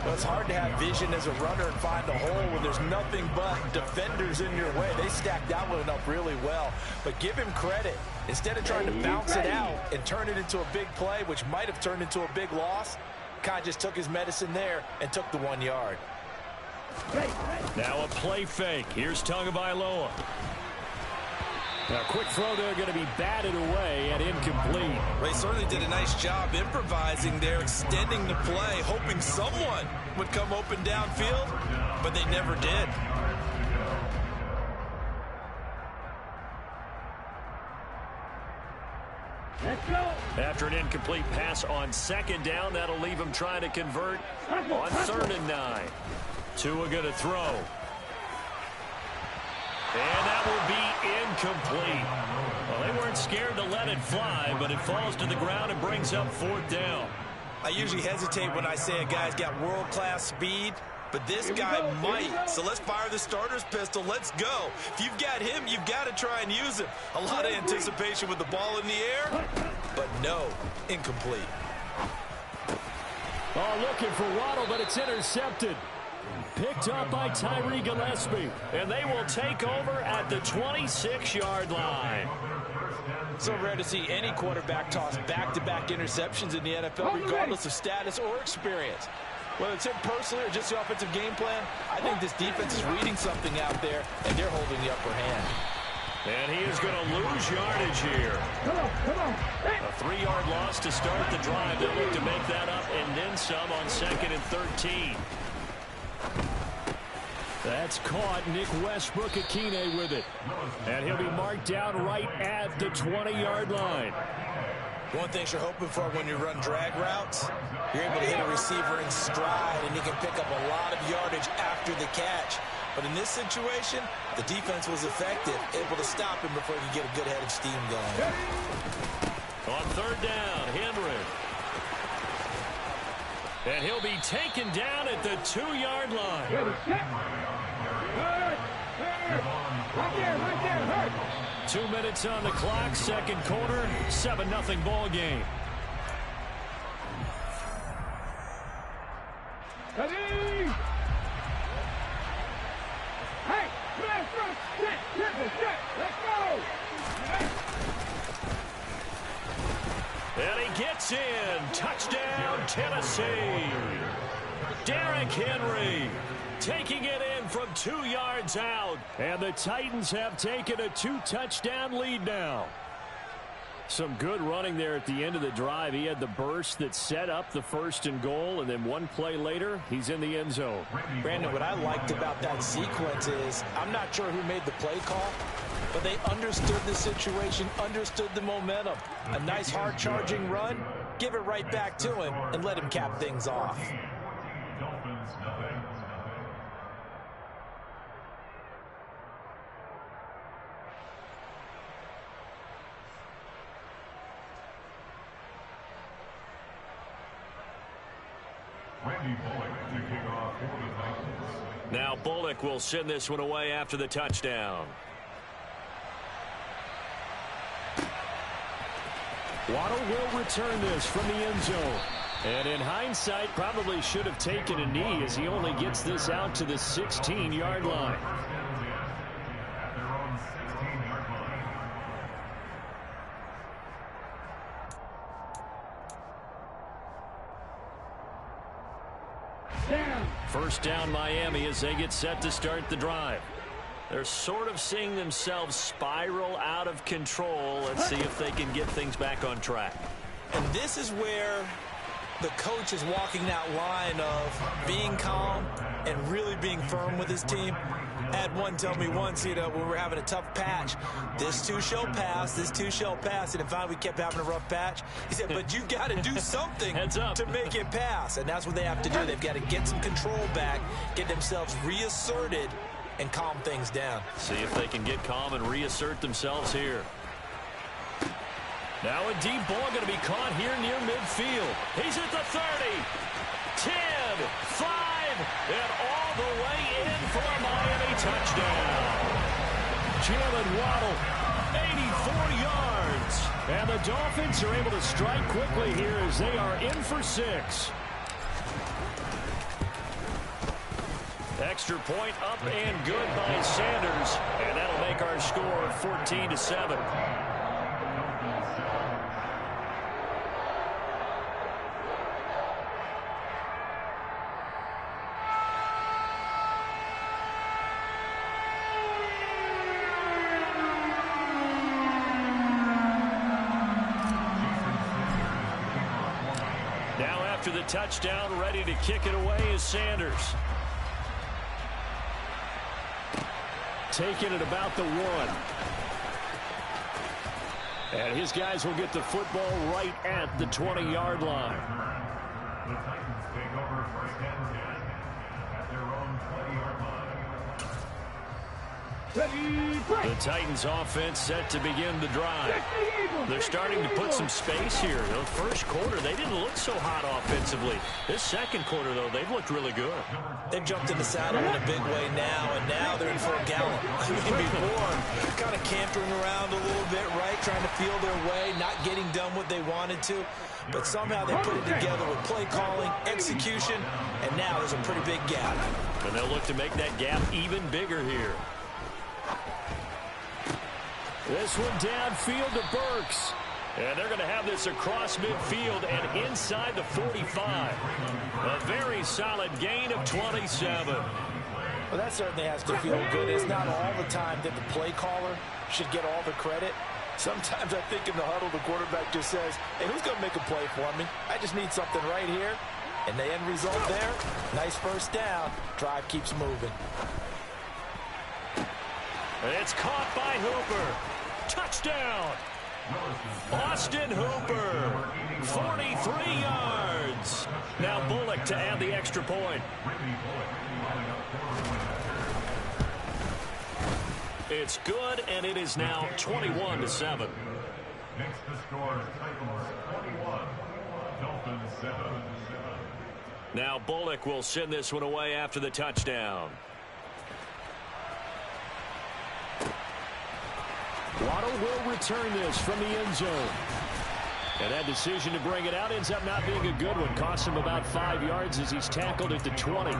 Well, it's hard to have vision as a runner and find a hole when there's nothing but defenders in your way. They stacked that one up really well. But give him credit. Instead of trying to bounce it out and turn it into a big play, which might have turned into a big loss, kind of just took his medicine there and took the 1 yard. Now a play fake. Here's Tagovailoa. A quick throw there, going to be batted away and incomplete. They certainly did a nice job improvising there, extending the play, hoping someone would come open downfield, but they never did. Let's go. After an incomplete pass on second down, that'll leave him trying to convert on 3rd and 9. Tua going to throw. And that will be incomplete. Well, they weren't scared to let it fly, but it falls to the ground and brings up 4th down. I usually hesitate when I say a guy's got world-class speed, but this guy might. So let's fire the starter's pistol. Let's go. If you've got him, you've got to try and use him. A lot of anticipation with the ball in the air, but no, incomplete. Oh, looking for Waddle, but it's intercepted. Picked up by Tyree Gillespie. And they will take over at the 26-yard line. So rare to see any quarterback toss back-to-back interceptions in the NFL, regardless of status or experience. Whether it's him personally or just the offensive game plan, I think this defense is reading something out there, and they're holding the upper hand. And he is going to lose yardage here. Come on. A 3-yard loss to start the drive. They'll look to make that up and then some on 2nd and 13. That's caught. Nick Westbrook-Akine with it. And he'll be marked down right at the 20-yard line. One thing you're hoping for when you run drag routes, you're able to hit a receiver in stride, and he can pick up a lot of yardage after the catch. But in this situation, the defense was effective, able to stop him before he could get a good head of steam going. On 3rd down, Henry. And he'll be taken down at the 2-yard line. Right there. 2 minutes on the clock, 2nd quarter, 7-0 ball game. Ready? Hey, let's go. And he gets in. Touchdown, Tennessee. Derrick Henry taking it in from 2 yards out. And the Titans have taken a 2-touchdown lead now. Some good running there at the end of the drive. He had the burst that set up the 1st and goal, and then one play later, he's in the end zone. Brandon, what I liked about that sequence is I'm not sure who made the play call, but they understood the situation, understood the momentum. A nice hard-charging run, give it right back to him, and let him cap things off. Now Bullock will send this one away after the touchdown. Waddle will return this from the end zone. And in hindsight, probably should have taken a knee as he only gets this out to the 16-yard line. First down Miami as they get set to start the drive. They're sort of seeing themselves spiral out of control. Let's see if they can get things back on track. And this is where the coach is walking that line of being calm and really being firm with his team. I had one tell me once, when we were having a tough patch, this too shall pass, this too shall pass. And finally we kept having a rough patch. He said, but you got to do something to make it pass. And that's what they have to do. They've got to get some control back, get themselves reasserted, and calm things down. See if they can get calm and reassert themselves here. Now a deep ball going to be caught here near midfield. He's at the 30, 10, 5, and all the way in for a Miami touchdown. Jalen Waddle, 84 yards. And the Dolphins are able to strike quickly here as they are in for 6. Extra point up and good by Sanders. And that'll make our score 14-7. Now after the touchdown, ready to kick it away is Sanders. Taking it about the 1. And his guys will get the football right at the 20-yard line. The Titans take over first and 10 at their own 20-yard line. The Titans offense set to begin the drive. They're starting to put some space here. The first quarter, they didn't look so hot offensively. This second quarter, though, they've looked really good. They've jumped in the saddle in a big way now, and now they're in full gallop. I mean, before, kind of cantering around a little bit, right, trying to feel their way, not getting done what they wanted to. But somehow they put it together with play calling, execution, and now there's a pretty big gap. And they'll look to make that gap even bigger here. This one downfield to Burks. And they're going to have this across midfield and inside the 45. A very solid gain of 27. Well, that certainly has to feel good. It's not all the time that the play caller should get all the credit. Sometimes I think in the huddle, the quarterback just says, hey, who's going to make a play for me? I just need something right here. And the end result there, nice first down. Drive keeps moving. It's caught by Hooper. Touchdown. Austin Hooper, 43 yards. Now Bullock to add the extra point. It's good, and it is now 21-7. Next to score, Titans 21, Dolphins 7. Now Bullock will send this one away after the touchdown. Waddle will return this from the end zone. And that decision to bring it out ends up not being a good one. Costs him about 5 yards as he's tackled at the 20.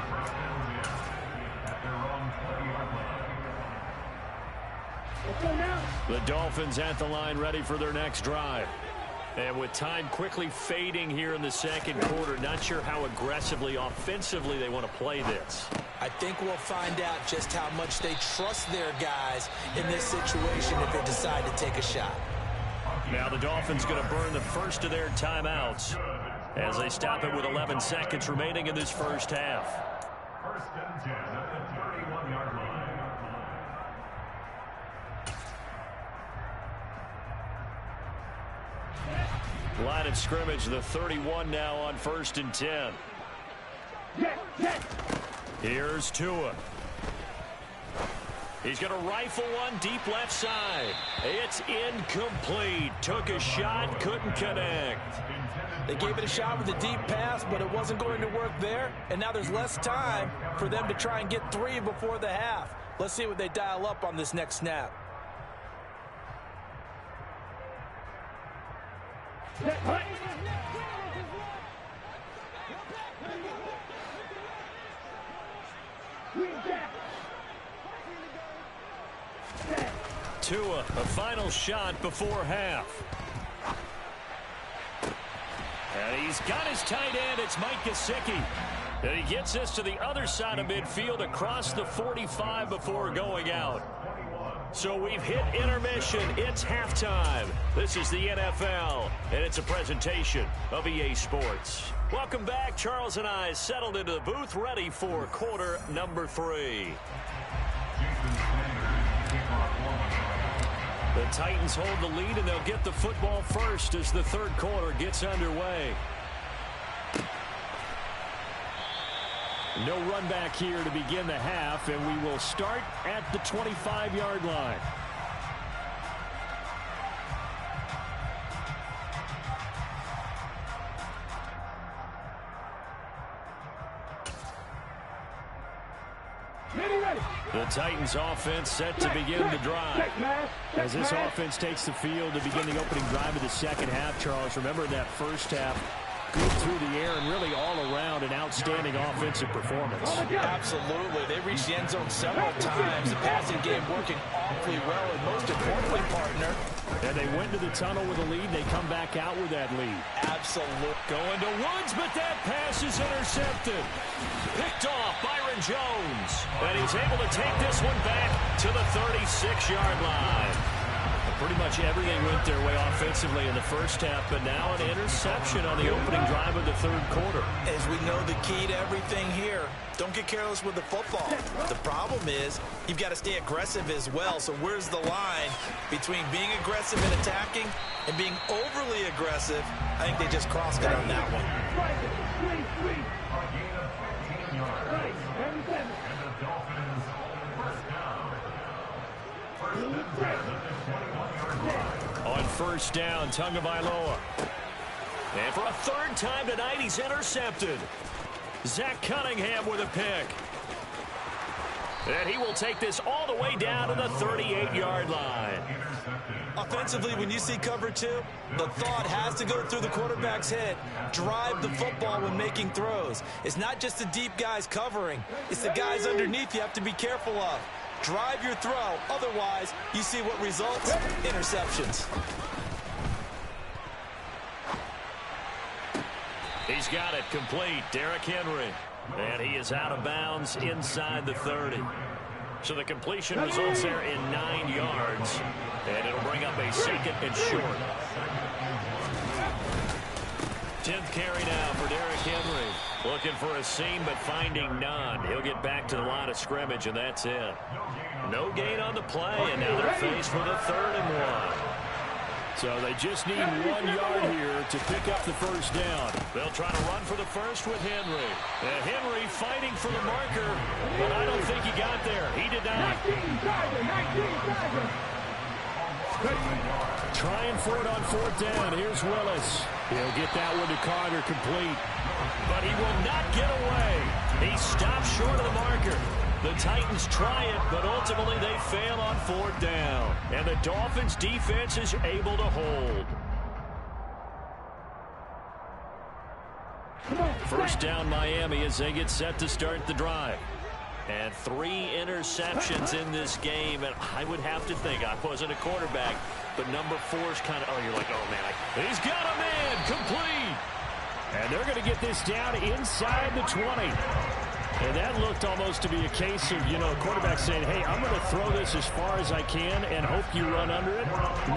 The Dolphins at the line ready for their next drive. And with time quickly fading here in the second quarter, not sure how aggressively, offensively they want to play this. I think we'll find out just how much they trust their guys in this situation if they decide to take a shot. Now the Dolphins going to burn the first of their timeouts as they stop it with 11 seconds remaining in this first half. First and 10 at the 31-yard line. Line of scrimmage, the 31 now on first and 10. Here's Tua. He's going to rifle one deep left side. It's incomplete. Took a shot, couldn't connect. They gave it a shot with a deep pass, but it wasn't going to work there. And now there's less time for them to try and get 3 before the half. Let's see what they dial up on this next snap. Tua, a final shot before half. And he's got his tight end. It's Mike Gesicki. And he gets this to the other side of midfield across the 45 before going out. So we've hit intermission. It's halftime. This is the NFL, and it's a presentation of EA Sports. Welcome back. Charles and I settled into the booth, ready for quarter number 3. The Titans hold the lead, and they'll get the football first as the third quarter gets underway. No run back here to begin the half, and we will start at the 25-yard line. The Titans offense set to begin the drive. As this offense takes the field to begin the opening drive of the second half, Charles, remember in that first half, good through the air and really all around an outstanding offensive performance. Absolutely. They reached the end zone several times. The passing game working awfully well, and most importantly, partner. And they went to the tunnel with a lead. They come back out with that lead. Absolutely. Going to Woods, but that pass is intercepted. Picked off Byron Jones. And he's able to take this one back to the 36-yard line. Pretty much everything went their way offensively in the first half, but now an interception on the opening drive of the third quarter. As we know, the key to everything here, don't get careless with the football. The problem is you've got to stay aggressive as well. So where's the line between being aggressive and attacking and being overly aggressive? I think they just crossed it on that one. On first down, Tagovailoa. And for a third time tonight, he's intercepted. Zach Cunningham with a pick. And he will take this all the way down to the 38-yard line. Offensively, when you see cover two, the thought has to go through the quarterback's head. Drive the football when making throws. It's not just the deep guys covering. It's the guys underneath you have to be careful of. Drive your throw. Otherwise, you see what results? Interceptions. He's got it complete. Derrick Henry. And he is out of bounds inside the 30. So the completion results there in 9 yards. And it'll bring up a second and short. 10th carry now for Derrick Henry. Looking for a seam, but finding none. He'll get back to the line of scrimmage, and that's it. No gain on the play, and now they're faced with a 3rd and 1. So they just need 1 yard here to pick up the first down. They'll try to run for the first with Henry. And Henry fighting for the marker, but I don't think he got there. He did not. Trying for it on 4th down. Here's Willis. He'll get that one to Carter complete. But he will not get away. He stops short of the marker. The Titans try it, but ultimately they fail on 4th down. And the Dolphins' defense is able to hold. First down Miami as they get set to start the drive. And 3 interceptions in this game, and I would have to think, I wasn't a quarterback, but number 4's kind of, oh, you're like, oh, man. He's got a man, complete. And they're going to get this down inside the 20. And that looked almost to be a case of, you know, a quarterback saying, hey, I'm going to throw this as far as I can and hope you run under it.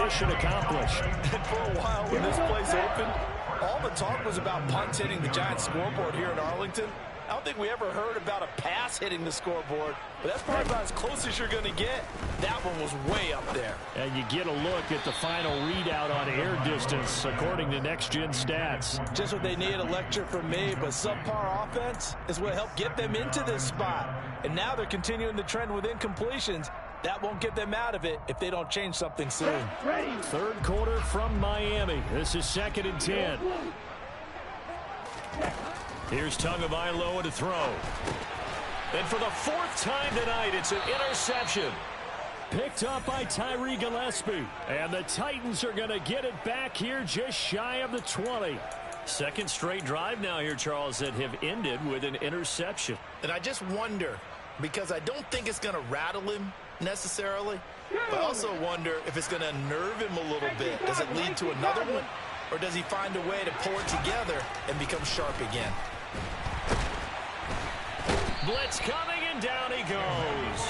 Mission accomplished. And for a while when this place opened, all the talk was about punts hitting the Giants scoreboard here in Arlington. I don't think we ever heard about a pass hitting the scoreboard, but that's probably about as close as you're going to get. That one was way up there. And you get a look at the final readout on air distance, according to Next Gen Stats. Just what they need, a lecture from me, but subpar offense is what helped get them into this spot. And now they're continuing the trend with incompletions. That won't get them out of it if they don't change something soon. Third quarter from Miami. This is 2nd and 10. Here's Tagovailoa to throw. And for the 4th time tonight, it's an interception. Picked up by Tyree Gillespie. And the Titans are going to get it back here just shy of the 20. Second straight drive now here, Charles, that have ended with an interception. And I just wonder, because I don't think it's going to rattle him necessarily, but I also wonder if it's going to unnerve him a little bit. Does it lead to another one? Or does he find a way to pull it together and become sharp again? Blitz coming, and down he goes.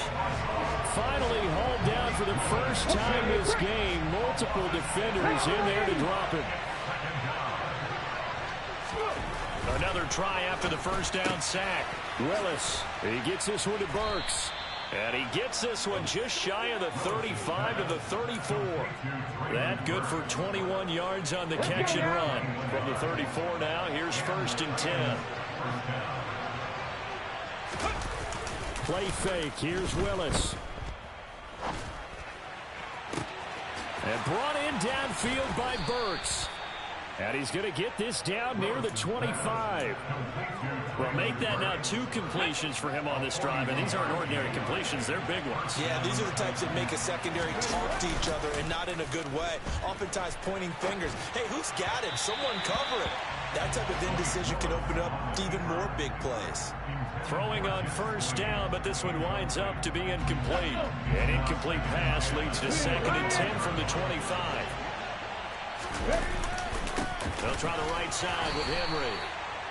Finally hauled down for the first time this game. Multiple defenders in there to drop it. Another try after the first down sack. Willis, he gets this one to Burks. And he gets this one just shy of the 35 to the 34. That good for 21 yards on the catch and run. From the 34 now, here's 1st and 10. Play fake. Here's Willis. And brought in downfield by Burks. And he's going to get this down near the 25. Well, make that now 2 completions for him on this drive, and these aren't ordinary completions. They're big ones. Yeah, these are the types that make a secondary talk to each other, and not in a good way. Oftentimes pointing fingers. Hey, who's got him? Someone cover it. That type of indecision can open up even more big plays. Throwing on 1st down, but this one winds up to be incomplete. An incomplete pass leads to 2nd and 10 from the 25. They'll try the right side with Henry.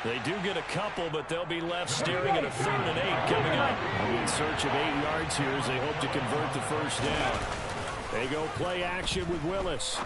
They do get a couple, but they'll be left staring at a 3rd and 8 coming up. In search of 8 yards here as they hope to convert the 1st down. They go play action with Willis.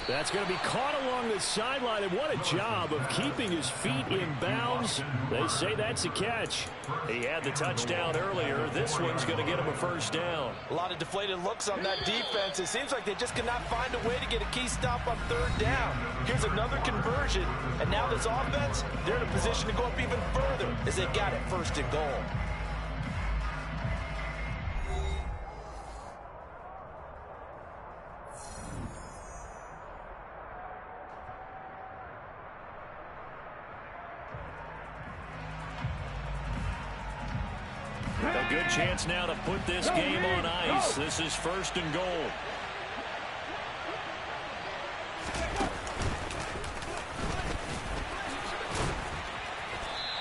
That's going to be caught along the sideline, and what a job of keeping his feet in bounds. They say that's a catch. He had the touchdown earlier. This one's going to get him a 1st down. A lot of deflated looks on that defense. It seems like they just cannot find a way to get a key stop on 3rd down. Here's another conversion, and now this offense, they're in a position to go up even further as they got it 1st and goal. A good chance now to put this game on ice. This is 1st and goal.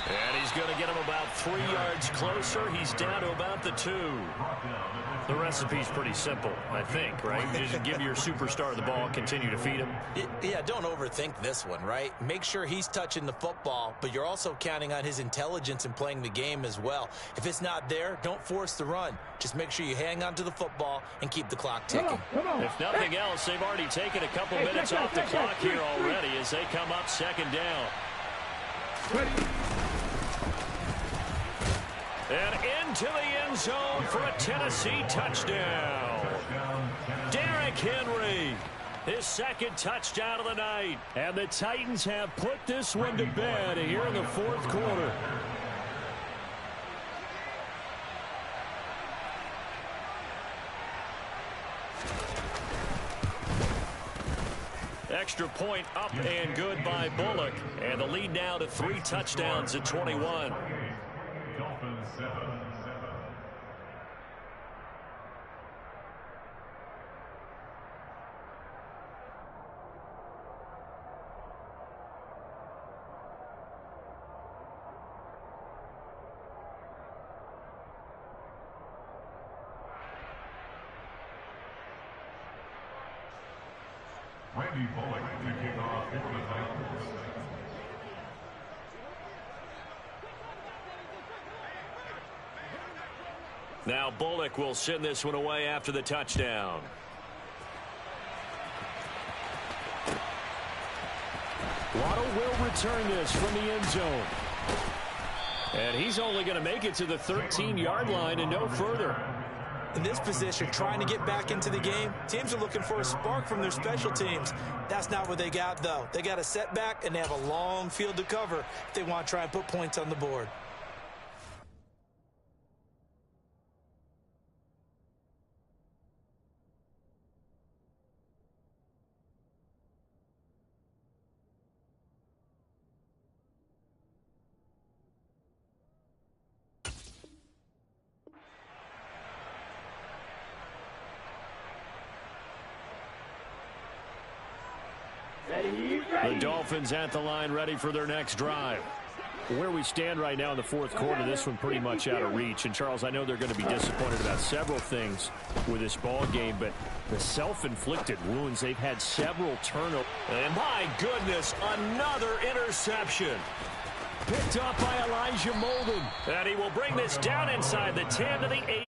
And he's going to get him about 3 yards closer. He's down to about the 2. The recipe's pretty simple, I think, right? You just give your superstar the ball, continue to feed him. Yeah, don't overthink this one, right? Make sure he's touching the football, but you're also counting on his intelligence in playing the game as well. If it's not there, don't force the run. Just make sure you hang on to the football and keep the clock ticking. If nothing else, they've already taken a couple minutes off the clock here already as they come up 2nd down. And into the end zone for a Tennessee touchdown. Derrick Henry, his 2nd touchdown of the night. And the Titans have put this one to bed here in the 4th quarter. Extra point up and good by Bullock. And the lead now to 3 touchdowns at 21. Dolphins 7. Randy Bullock to kick off for the Titans. Now Bullock will send this one away after the touchdown. Waddle will return this from the end zone. And he's only going to make it to the 13-yard line and no further. In this position, trying to get back into the game, teams are looking for a spark from their special teams. That's not what they got, though. They got a setback, and they have a long field to cover if they want to try and put points on the board. The Dolphins at the line, ready for their next drive. Where we stand right now in the 4th quarter, this one pretty much out of reach. And, Charles, I know they're going to be disappointed about several things with this ball game, but the self-inflicted wounds, they've had several turnovers. And, my goodness, another interception. Picked up by Elijah Molden. And he will bring this down inside the 10 to the 8.